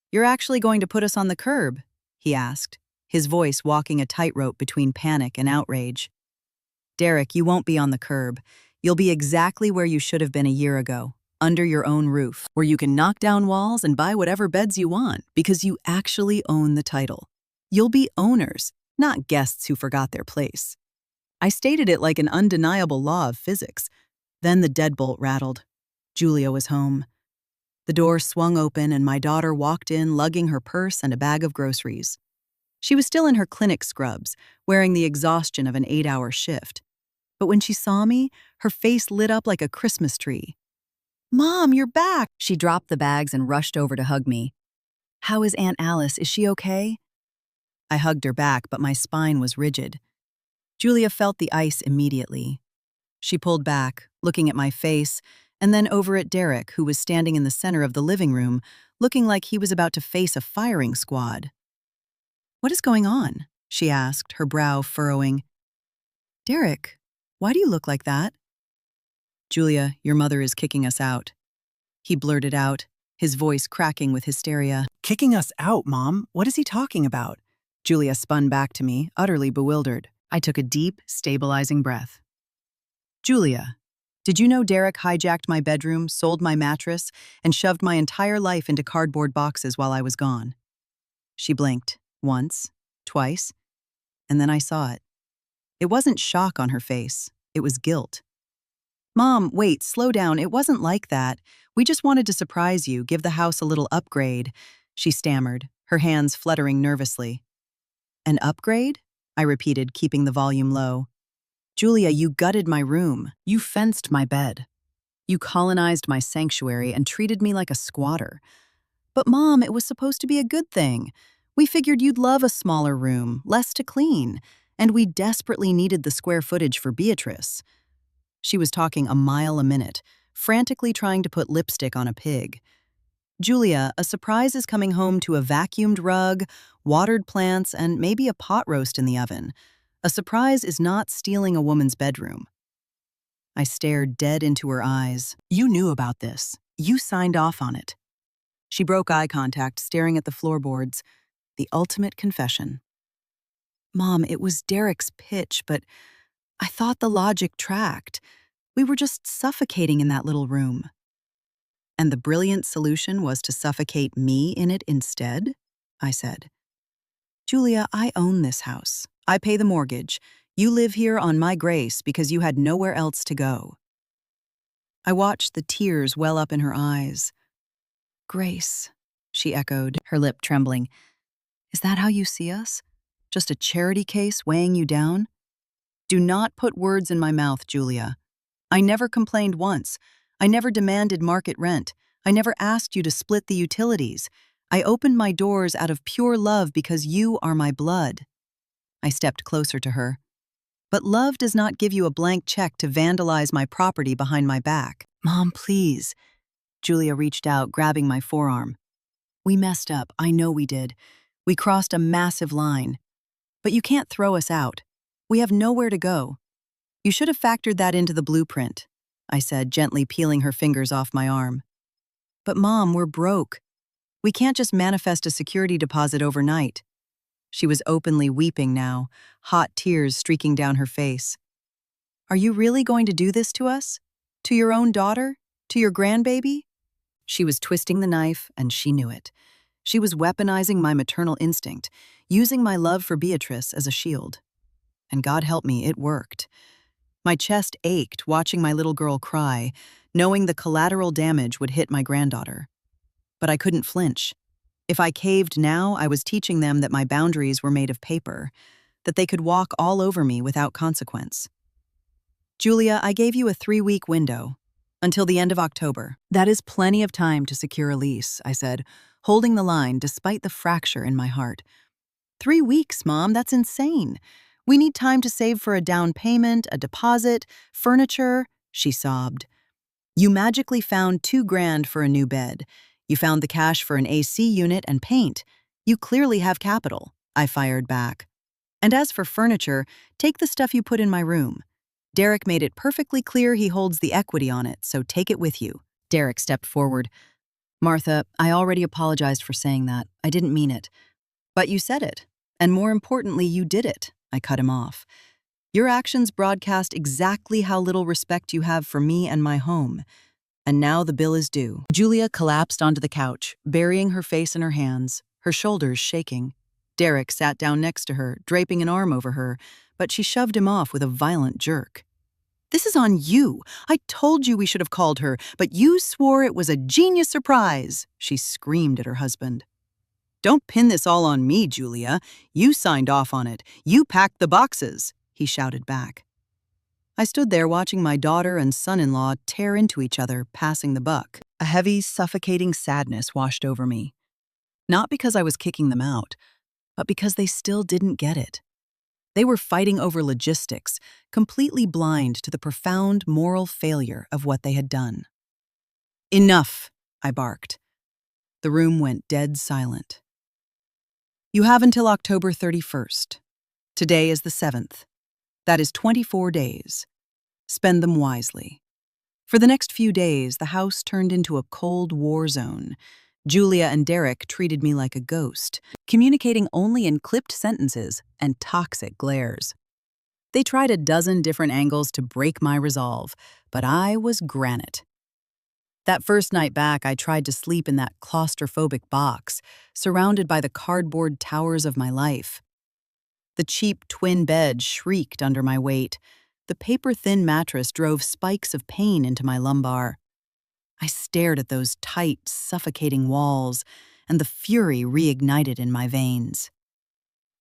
"You're actually going to put us on the curb?" he asked, his voice walking a tightrope between panic and outrage. "Derek, you won't be on the curb. You'll be exactly where you should have been a year ago, under your own roof, where you can knock down walls and buy whatever beds you want because you actually own the title. You'll be owners, not guests who forgot their place." I stated it like an undeniable law of physics. Then the deadbolt rattled. Julia was home. The door swung open and my daughter walked in lugging her purse and a bag of groceries. She was still in her clinic scrubs, wearing the exhaustion of an 8-hour shift. But when she saw me, her face lit up like a Christmas tree. "Mom, you're back!" She dropped the bags and rushed over to hug me. "How is Aunt Alice? Is she okay?" I hugged her back, but my spine was rigid. Julia felt the ice immediately. She pulled back, looking at my face, and then over at Derek, who was standing in the center of the living room, looking like he was about to face a firing squad. "What is going on?" she asked, her brow furrowing. "Derek, why do you look like that?" "Julia, your mother is kicking us out," he blurted out, his voice cracking with hysteria. "Kicking us out, Mom? What is he talking about?" Julia spun back to me, utterly bewildered. I took a deep, stabilizing breath. "Julia, did you know Derek hijacked my bedroom, sold my mattress, and shoved my entire life into cardboard boxes while I was gone?" She blinked, once, twice, and then I saw it. It wasn't shock on her face, it was guilt. "Mom, wait, slow down, it wasn't like that. We just wanted to surprise you, give the house a little upgrade," she stammered, her hands fluttering nervously. "An upgrade?" I repeated, keeping the volume low. "Julia, you gutted my room. You fenced my bed. You colonized my sanctuary and treated me like a squatter. But Mom, it was supposed to be a good thing. We figured you'd love a smaller room, less to clean, and we desperately needed the square footage for Beatrice." She was talking a mile a minute, frantically trying to put lipstick on a pig. "Julia, a surprise is coming home to a vacuumed rug, watered plants, and maybe a pot roast in the oven. A surprise is not stealing a woman's bedroom." I stared dead into her eyes. "You knew about this. You signed off on it. She broke eye contact, staring at the floorboards. The ultimate confession. Mom, it was Derek's pitch, but I thought the logic tracked. We were just suffocating in that little room. And the brilliant solution was to suffocate me in it instead? I said. Julia, I own this house. I pay the mortgage. You live here on my grace because you had nowhere else to go. I watched the tears well up in her eyes. Grace, she echoed, her lip trembling. Is that how you see us? Just a charity case weighing you down? Do not put words in my mouth, Julia. I never complained once. I never demanded market rent. I never asked you to split the utilities. I opened my doors out of pure love because you are my blood. I stepped closer to her. But love does not give you a blank check to vandalize my property behind my back. Mom, please. Julia reached out, grabbing my forearm. We messed up. I know we did. We crossed a massive line. But you can't throw us out. We have nowhere to go. You should have factored that into the blueprint, I said, gently peeling her fingers off my arm. But Mom, we're broke. We can't just manifest a security deposit overnight. She was openly weeping now, hot tears streaking down her face. Are you really going to do this to us? To your own daughter? To your grandbaby? She was twisting the knife, and she knew it. She was weaponizing my maternal instinct, using my love for Beatrice as a shield. And God help me, it worked. My chest ached watching my little girl cry, knowing the collateral damage would hit my granddaughter. But I couldn't flinch. If I caved now, I was teaching them that my boundaries were made of paper, that they could walk all over me without consequence. Julia, I gave you a 3-week window, until the end of October. That is plenty of time to secure a lease, I said, holding the line despite the fracture in my heart. 3 weeks, Mom, that's insane. We need time to save for a down payment, a deposit, furniture, she sobbed. You magically found $2,000 for a new bed. You found the cash for an AC unit and paint. You clearly have capital, I fired back. And as for furniture, take the stuff you put in my room. Derek made it perfectly clear he holds the equity on it, so take it with you. Derek stepped forward. Martha, I already apologized for saying that. I didn't mean it. But you said it. And more importantly, you did it. I cut him off. Your actions broadcast exactly how little respect you have for me and my home. And now the bill is due. Julia collapsed onto the couch, burying her face in her hands, her shoulders shaking. Derek sat down next to her, draping an arm over her, but she shoved him off with a violent jerk. This is on you. I told you we should have called her, but you swore it was a genius surprise, she screamed at her husband. Don't pin this all on me, Julia. You signed off on it. You packed the boxes, he shouted back. I stood there watching my daughter and son-in-law tear into each other, passing the buck. A heavy, suffocating sadness washed over me. Not because I was kicking them out, but because they still didn't get it. They were fighting over logistics, completely blind to the profound moral failure of what they had done. Enough, I barked. The room went dead silent. You have until October 31st. Today is the 7th. That is 24 days. Spend them wisely. For the next few days, the house turned into a cold war zone. Julia and Derek treated me like a ghost, communicating only in clipped sentences and toxic glares. They tried a dozen different angles to break my resolve, but I was granite. That first night back, I tried to sleep in that claustrophobic box, surrounded by the cardboard towers of my life. The cheap twin bed shrieked under my weight. The paper-thin mattress drove spikes of pain into my lumbar. I stared at those tight, suffocating walls, and the fury reignited in my veins.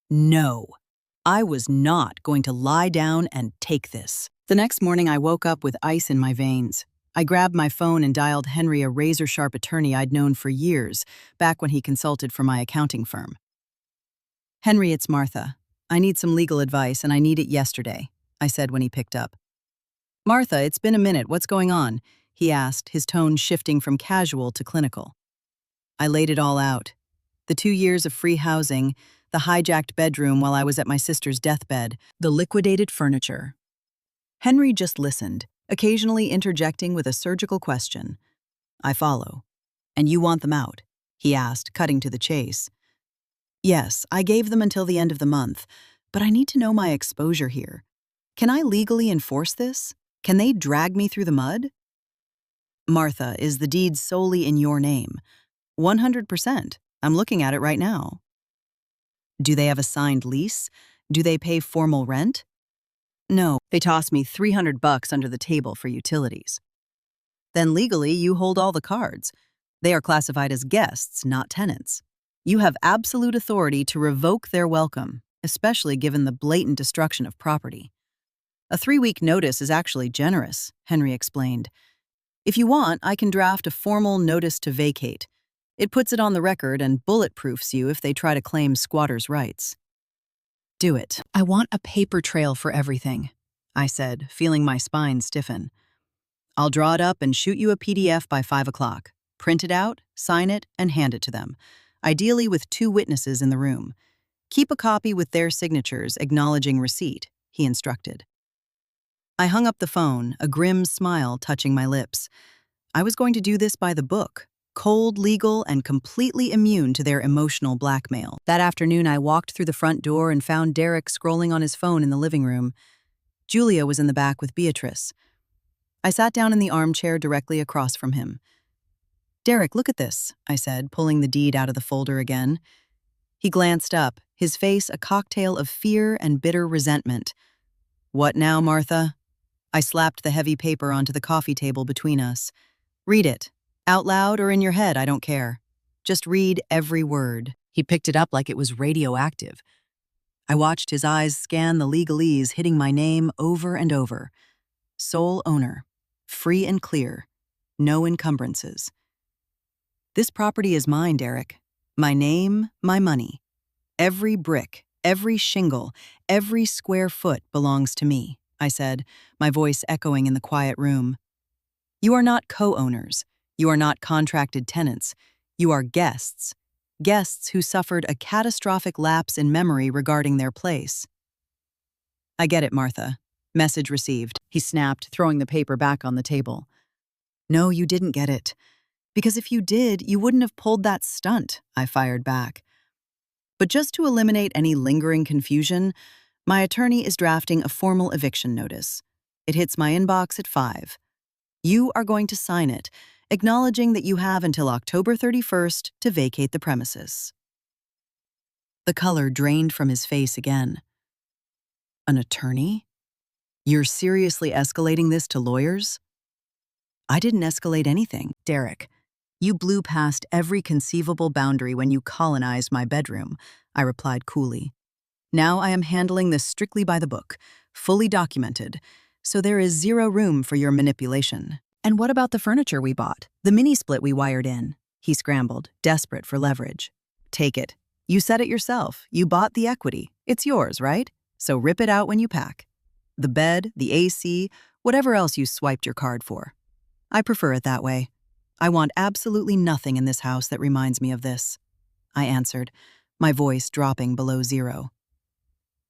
No, I was not going to lie down and take this. The next morning, I woke up with ice in my veins. I grabbed my phone and dialed Henry, a razor-sharp attorney I'd known for years, back when he consulted for my accounting firm. Henry, it's Martha. I need some legal advice, and I need it yesterday, I said when he picked up. Martha, it's been a minute. What's going on? He asked, his tone shifting from casual to clinical. I laid it all out. The 2 years of free housing, the hijacked bedroom while I was at my sister's deathbed, the liquidated furniture. Henry just listened, occasionally interjecting with a surgical question. I follow. And you want them out? He asked, cutting to the chase. Yes, I gave them until the end of the month, but I need to know my exposure here. Can I legally enforce this? Can they drag me through the mud? Martha, is the deed solely in your name? 100%. I'm looking at it right now. Do they have a signed lease? Do they pay formal rent? No, they toss me $300 under the table for utilities. Then legally, you hold all the cards. They are classified as guests, not tenants. You have absolute authority to revoke their welcome, especially given the blatant destruction of property. A 3-week notice is actually generous, Henry explained. If you want, I can draft a formal notice to vacate. It puts it on the record and bulletproofs you if they try to claim squatters' rights. Do it. I want a paper trail for everything, I said, feeling my spine stiffen. I'll draw it up and shoot you a PDF by 5 o'clock. Print it out, sign it, and hand it to them, ideally with 2 witnesses in the room. Keep a copy with their signatures acknowledging receipt, he instructed. I hung up the phone, a grim smile touching my lips. I was going to do this by the book, cold, legal, and completely immune to their emotional blackmail. That afternoon, I walked through the front door and found Derek scrolling on his phone in the living room. Julia was in the back with Beatrice. I sat down in the armchair directly across from him. Derek, look at this, I said, pulling the deed out of the folder again. He glanced up, his face a cocktail of fear and bitter resentment. What now, Martha? I slapped the heavy paper onto the coffee table between us. Read it. Out loud or in your head, I don't care. Just read every word. He picked it up like it was radioactive. I watched his eyes scan the legalese, hitting my name over and over. Sole owner. Free and clear. No encumbrances. This property is mine, Derek. My name, my money. Every brick, every shingle, every square foot belongs to me, I said, my voice echoing in the quiet room. You are not co-owners. You are not contracted tenants. You are guests. Guests who suffered a catastrophic lapse in memory regarding their place. I get it, Martha. Message received, he snapped, throwing the paper back on the table. No, you didn't get it. Because if you did, you wouldn't have pulled that stunt, I fired back. But just to eliminate any lingering confusion, my attorney is drafting a formal eviction notice. It hits my inbox at 5. You are going to sign it, acknowledging that you have until October 31st to vacate the premises. The color drained from his face again. An attorney? You're seriously escalating this to lawyers? I didn't escalate anything, Derek. You blew past every conceivable boundary when you colonized my bedroom, I replied coolly. Now I am handling this strictly by the book, fully documented, so there is zero room for your manipulation. And what about the furniture we bought? The mini-split we wired in? He scrambled, desperate for leverage. Take it. You said it yourself. You bought the equity. It's yours, right? So rip it out when you pack. The bed, the AC, whatever else you swiped your card for. I prefer it that way. I want absolutely nothing in this house that reminds me of this, I answered, my voice dropping below 0.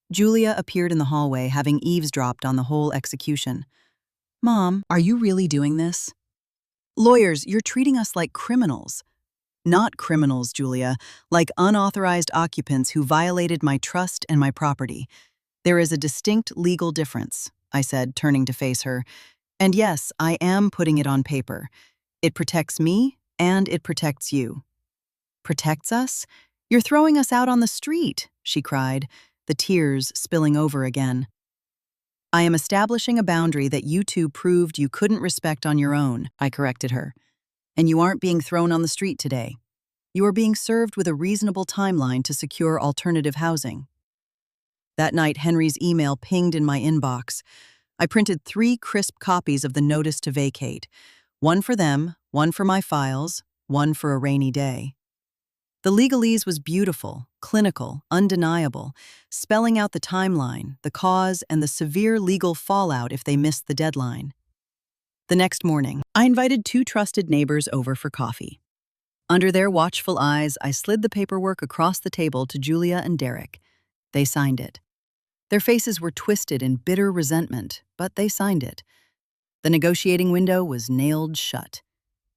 Julia appeared in the hallway, having eavesdropped on the whole execution. Mom, are you really doing this? Lawyers, you're treating us like criminals. Not criminals, Julia, like unauthorized occupants who violated my trust and my property. There is a distinct legal difference, I said, turning to face her. And yes, I am putting it on paper. It protects me, and it protects you. Protects us? You're throwing us out on the street, she cried, the tears spilling over again. I am establishing a boundary that you two proved you couldn't respect on your own, I corrected her. And you aren't being thrown on the street today. You are being served with a reasonable timeline to secure alternative housing. That night, Henry's email pinged in my inbox. I printed 3 crisp copies of the notice to vacate. One for them, one for my files, one for a rainy day. The legalese was beautiful, clinical, undeniable, spelling out the timeline, the cause, and the severe legal fallout if they missed the deadline. The next morning, I invited 2 trusted neighbors over for coffee. Under their watchful eyes, I slid the paperwork across the table to Julia and Derek. They signed it. Their faces were twisted in bitter resentment, but they signed it. The negotiating window was nailed shut.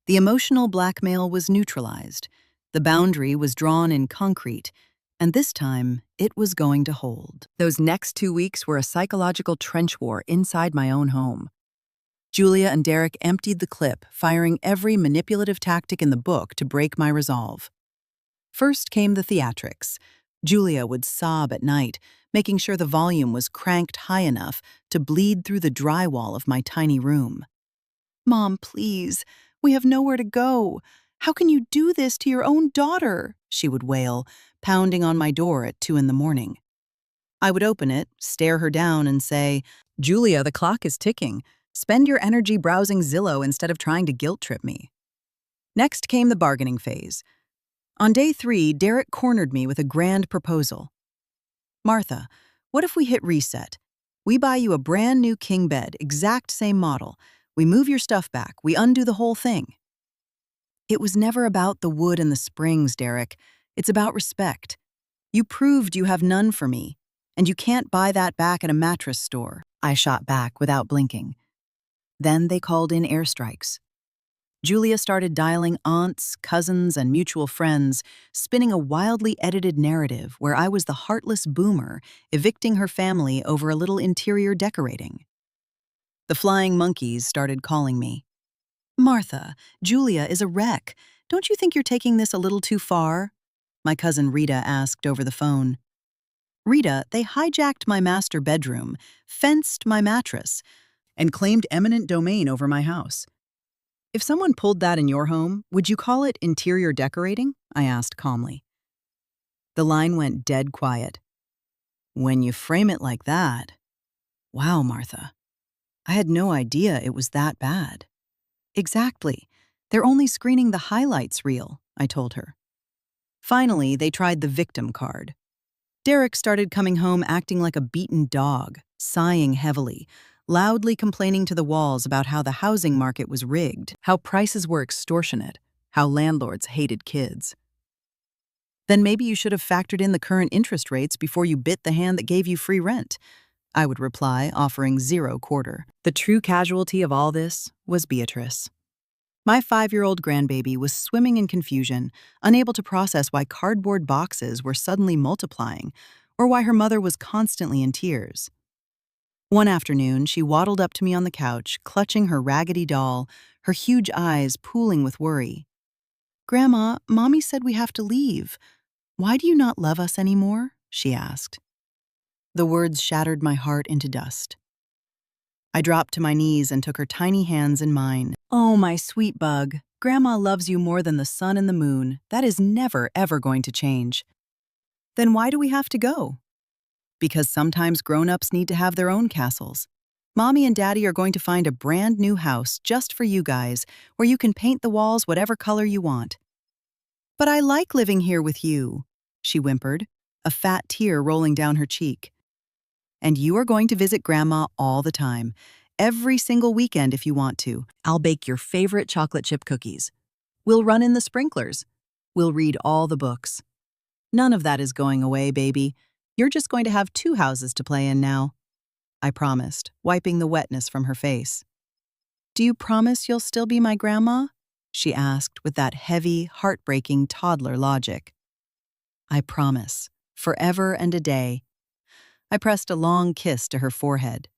The emotional blackmail was neutralized. The boundary was drawn in concrete, and this time it was going to hold. Those next 2 weeks were a psychological trench war inside my own home. Julia and Derek emptied the clip, firing every manipulative tactic in the book to break my resolve. First came the theatrics. Julia would sob at night, making sure the volume was cranked high enough to bleed through the drywall of my tiny room. "Mom, please, we have nowhere to go. How can you do this to your own daughter?" she would wail, pounding on my door at 2 in the morning. I would open it, stare her down, and say, "Julia, the clock is ticking. Spend your energy browsing Zillow instead of trying to guilt-trip me." Next came the bargaining phase. On day 3, Derek cornered me with a grand proposal. "Martha, what if we hit reset? We buy you a brand new king bed, exact same model. We move your stuff back. We undo the whole thing." It was never about the wood and the springs, Derek. It's about respect. You proved you have none for me, and you can't buy that back at a mattress store, I shot back without blinking. Then they called in airstrikes. Julia started dialing aunts, cousins, and mutual friends, spinning a wildly edited narrative where I was the heartless boomer evicting her family over a little interior decorating. The flying monkeys started calling me. "Martha, Julia is a wreck. Don't you think you're taking this a little too far?" My cousin Rita asked over the phone. "Rita, they hijacked my master bedroom, fenced my mattress, and claimed eminent domain over my house. If someone pulled that in your home, would you call it interior decorating?" I asked calmly. The line went dead quiet. "When you frame it like that..." "Wow, Martha. I had no idea it was that bad." "Exactly. They're only screening the highlights reel," I told her. Finally, they tried the victim card. Derek started coming home acting like a beaten dog, sighing heavily, loudly complaining to the walls about how the housing market was rigged, how prices were extortionate, how landlords hated kids. "Then maybe you should have factored in the current interest rates before you bit the hand that gave you free rent," I would reply, offering 0 quarter. The true casualty of all this was Beatrice. My 5-year-old grandbaby was swimming in confusion, unable to process why cardboard boxes were suddenly multiplying, or why her mother was constantly in tears. One afternoon, she waddled up to me on the couch, clutching her raggedy doll, her huge eyes pooling with worry. "Grandma, Mommy said we have to leave. Why do you not love us anymore?" she asked. The words shattered my heart into dust. I dropped to my knees and took her tiny hands in mine. "Oh, my sweet bug, Grandma loves you more than the sun and the moon. That is never, ever going to change." "Then why do we have to go?" "Because sometimes grown-ups need to have their own castles. Mommy and Daddy are going to find a brand new house just for you guys, where you can paint the walls whatever color you want." "But I like living here with you," she whimpered, a fat tear rolling down her cheek. "And you are going to visit Grandma all the time, every single weekend if you want to. I'll bake your favorite chocolate chip cookies. We'll run in the sprinklers. We'll read all the books. None of that is going away, baby. You're just going to have 2 houses to play in now," I promised, wiping the wetness from her face. "Do you promise you'll still be my grandma?" she asked with that heavy, heartbreaking toddler logic. "I promise, forever and a day." I pressed a long kiss to her forehead.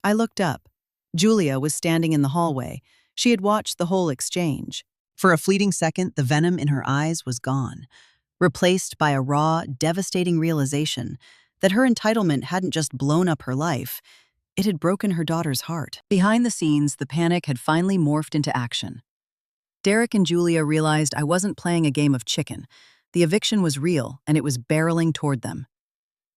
I looked up. Julia was standing in the hallway. She had watched the whole exchange. For a fleeting second, the venom in her eyes was gone, replaced by a raw, devastating realization that her entitlement hadn't just blown up her life, it had broken her daughter's heart. Behind the scenes, the panic had finally morphed into action. Derek and Julia realized I wasn't playing a game of chicken. The eviction was real, and it was barreling toward them.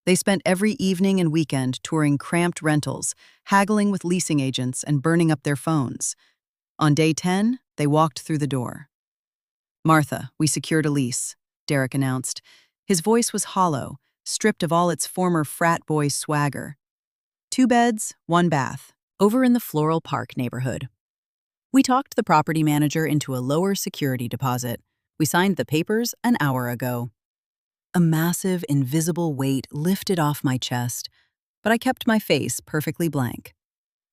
They spent every evening and weekend touring cramped rentals, haggling with leasing agents, and burning up their phones. On day 10, they walked through the door. "Martha, we secured a lease," Derek announced. His voice was hollow, stripped of all its former frat boy swagger. 2 beds, 1 bath, over in the Floral Park neighborhood. We talked the property manager into a lower security deposit. We signed the papers an hour ago. A massive, invisible weight lifted off my chest, but I kept my face perfectly blank.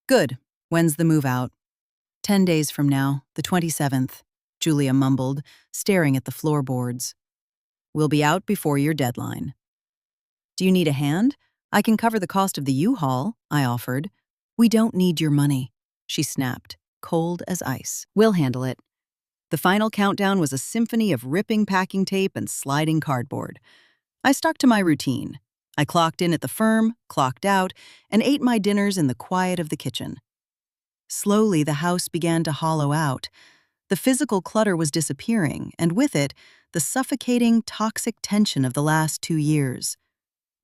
"Good. When's the move out?" 10 days from now, the 27th, Julia mumbled, staring at the floorboards. We'll be out before your deadline. Do you need a hand? I can cover the cost of the U-Haul, I offered. We don't need your money, she snapped, cold as ice. We'll handle it. The final countdown was a symphony of ripping packing tape and sliding cardboard. I stuck to my routine. I clocked in at the firm, clocked out, and ate my dinners in the quiet of the kitchen. Slowly, the house began to hollow out. The physical clutter was disappearing, and with it, the suffocating, toxic tension of the last 2 years.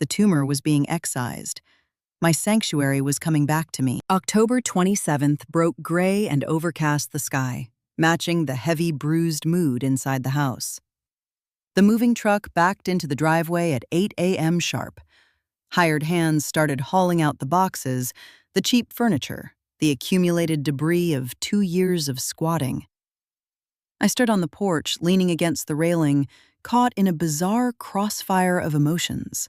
The tumor was being excised. My sanctuary was coming back to me. October 27th broke gray and overcast the sky, matching the heavy, bruised mood inside the house. The moving truck backed into the driveway at 8 a.m. sharp. Hired hands started hauling out the boxes, the cheap furniture, the accumulated debris of 2 years of squatting. I stood on the porch, leaning against the railing, caught in a bizarre crossfire of emotions.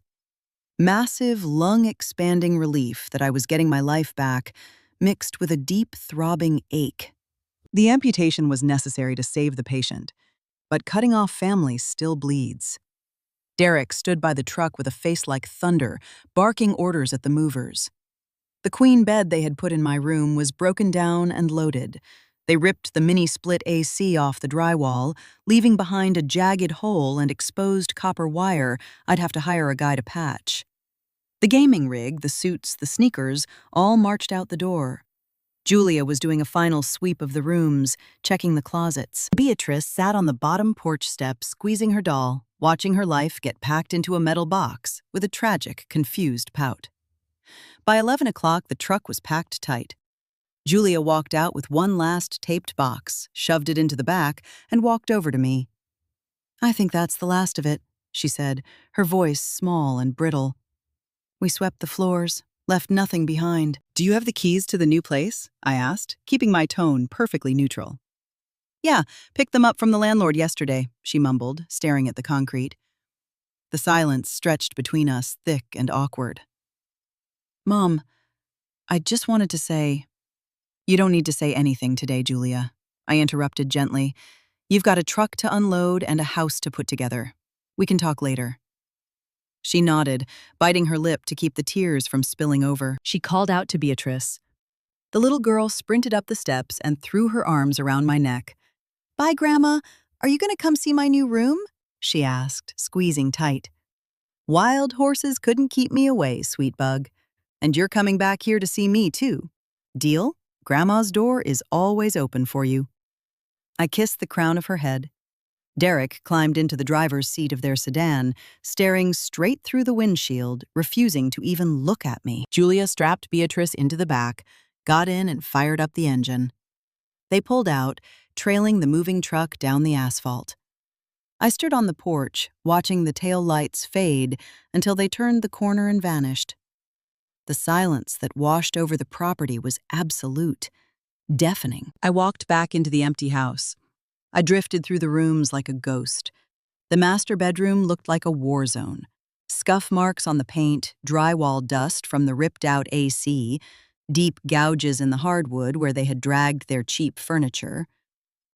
Massive, lung-expanding relief that I was getting my life back, mixed with a deep, throbbing ache. The amputation was necessary to save the patient, but cutting off family still bleeds. Derek stood by the truck with a face like thunder, barking orders at the movers. The queen bed they had put in my room was broken down and loaded. They ripped the mini-split AC off the drywall, leaving behind a jagged hole and exposed copper wire I'd have to hire a guy to patch. The gaming rig, the suits, the sneakers, all marched out the door. Julia was doing a final sweep of the rooms, checking the closets. Beatrice sat on the bottom porch step, squeezing her doll, watching her life get packed into a metal box with a tragic, confused pout. By 11 o'clock, the truck was packed tight. Julia walked out with one last taped box, shoved it into the back, and walked over to me. "I think that's the last of it," she said, her voice small and brittle. "We swept the floors, left nothing behind." "Do you have the keys to the new place?" I asked, keeping my tone perfectly neutral. "Yeah, picked them up from the landlord yesterday," she mumbled, staring at the concrete. The silence stretched between us, thick and awkward. "Mom, I just wanted to say—" "You don't need to say anything today, Julia," I interrupted gently. "You've got a truck to unload and a house to put together. We can talk later." She nodded, biting her lip to keep the tears from spilling over. She called out to Beatrice. The little girl sprinted up the steps and threw her arms around my neck. "Bye, Grandma. Are you going to come see my new room?" she asked, squeezing tight. "Wild horses couldn't keep me away, sweet bug. And you're coming back here to see me, too. Deal? Grandma's door is always open for you." I kissed the crown of her head. Derek climbed into the driver's seat of their sedan, staring straight through the windshield, refusing to even look at me. Julia strapped Beatrice into the back, got in and fired up the engine. They pulled out, trailing the moving truck down the asphalt. I stood on the porch, watching the tail lights fade until they turned the corner and vanished. The silence that washed over the property was absolute, deafening. I walked back into the empty house. I drifted through the rooms like a ghost. The master bedroom looked like a war zone. Scuff marks on the paint, drywall dust from the ripped-out AC, deep gouges in the hardwood where they had dragged their cheap furniture.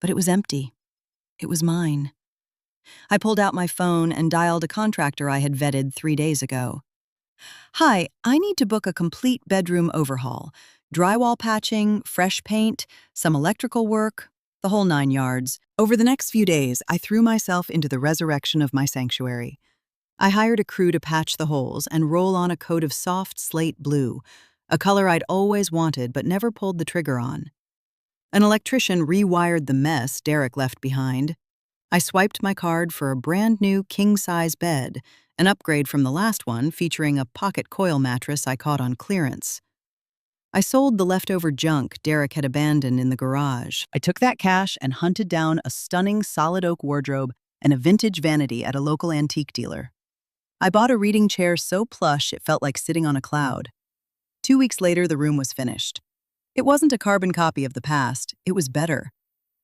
But it was empty. It was mine. I pulled out my phone and dialed a contractor I had vetted 3 days ago. "Hi, I need to book a complete bedroom overhaul. Drywall patching, fresh paint, some electrical work, the whole 9 yards. Over the next few days, I threw myself into the resurrection of my sanctuary. I hired a crew to patch the holes and roll on a coat of soft slate blue, a color I'd always wanted but never pulled the trigger on. An electrician rewired the mess Derek left behind. I swiped my card for a brand new king-size bed, an upgrade from the last one featuring a pocket coil mattress I caught on clearance. I sold the leftover junk Derek had abandoned in the garage. I took that cash and hunted down a stunning solid oak wardrobe and a vintage vanity at a local antique dealer. I bought a reading chair so plush it felt like sitting on a cloud. 2 weeks later, the room was finished. It wasn't a carbon copy of the past, it was better.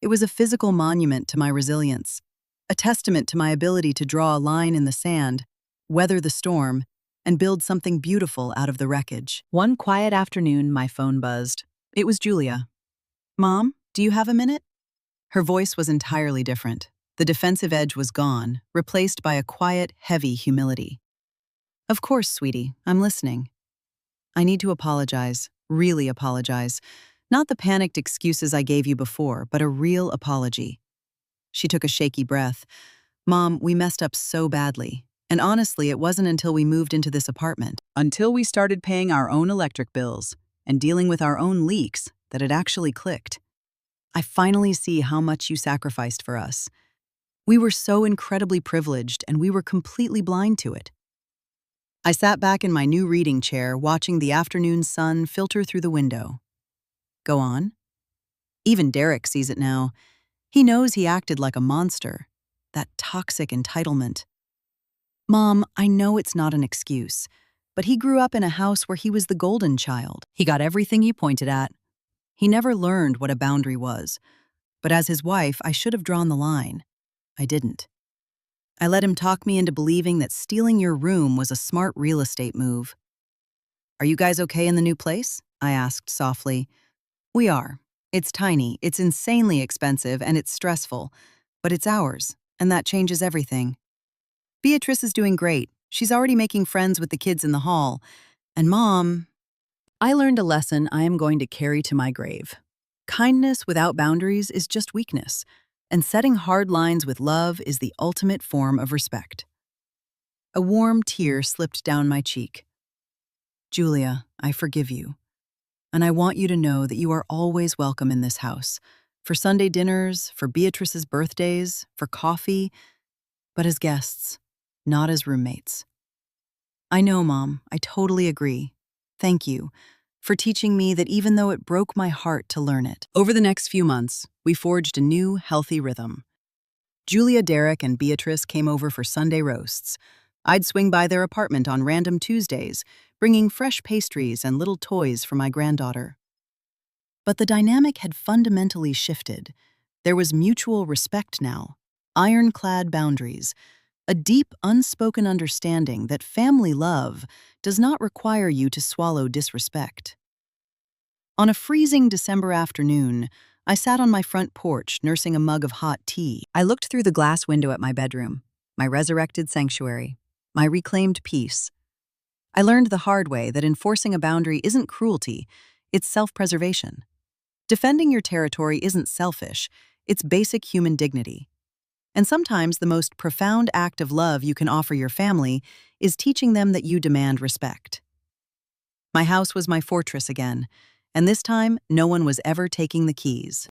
It was a physical monument to my resilience, a testament to my ability to draw a line in the sand, weather the storm, and build something beautiful out of the wreckage. One quiet afternoon, my phone buzzed. It was Julia. "Mom, Do you have a minute? Her voice was entirely different. The defensive edge was gone, replaced by a quiet, heavy humility. Of course, sweetie, I'm listening. I need to apologize, really apologize. Not the panicked excuses I gave you before, but a real apology. She took a shaky breath. Mom, we messed up so badly. And honestly, it wasn't until we moved into this apartment, until we started paying our own electric bills and dealing with our own leaks, that it actually clicked. I finally see how much you sacrificed for us. We were so incredibly privileged, and we were completely blind to it. I sat back in my new reading chair, watching the afternoon sun filter through the window. Go on. Even Derek sees it now. He knows he acted like a monster. That toxic entitlement. Mom, I know it's not an excuse, but he grew up in a house where he was the golden child. He got everything he pointed at. He never learned what a boundary was. But as his wife, I should have drawn the line. I didn't. I let him talk me into believing that stealing your room was a smart real estate move. Are you guys okay in the new place? I asked softly. We are. It's tiny, it's insanely expensive, and it's stressful. But it's ours, and that changes everything. Beatrice is doing great. She's already making friends with the kids in the hall. And Mom, I learned a lesson I am going to carry to my grave. Kindness without boundaries is just weakness, and setting hard lines with love is the ultimate form of respect. A warm tear slipped down my cheek. Julia, I forgive you. And I want you to know that you are always welcome in this house. For Sunday dinners, for Beatrice's birthdays, for coffee, but as guests, not as roommates. I know, Mom, I totally agree. Thank you for teaching me that even though it broke my heart to learn it. Over the next few months, we forged a new, healthy rhythm. Julia, Derek, and Beatrice came over for Sunday roasts. I'd swing by their apartment on random Tuesdays, bringing fresh pastries and little toys for my granddaughter. But the dynamic had fundamentally shifted. There was mutual respect now, ironclad boundaries, a deep, unspoken understanding that family love does not require you to swallow disrespect. On a freezing December afternoon, I sat on my front porch nursing a mug of hot tea. I looked through the glass window at my bedroom, my resurrected sanctuary, my reclaimed peace. I learned the hard way that enforcing a boundary isn't cruelty, it's self-preservation. Defending your territory isn't selfish, it's basic human dignity. And sometimes the most profound act of love you can offer your family is teaching them that you demand respect. My house was my fortress again, and this time no one was ever taking the keys.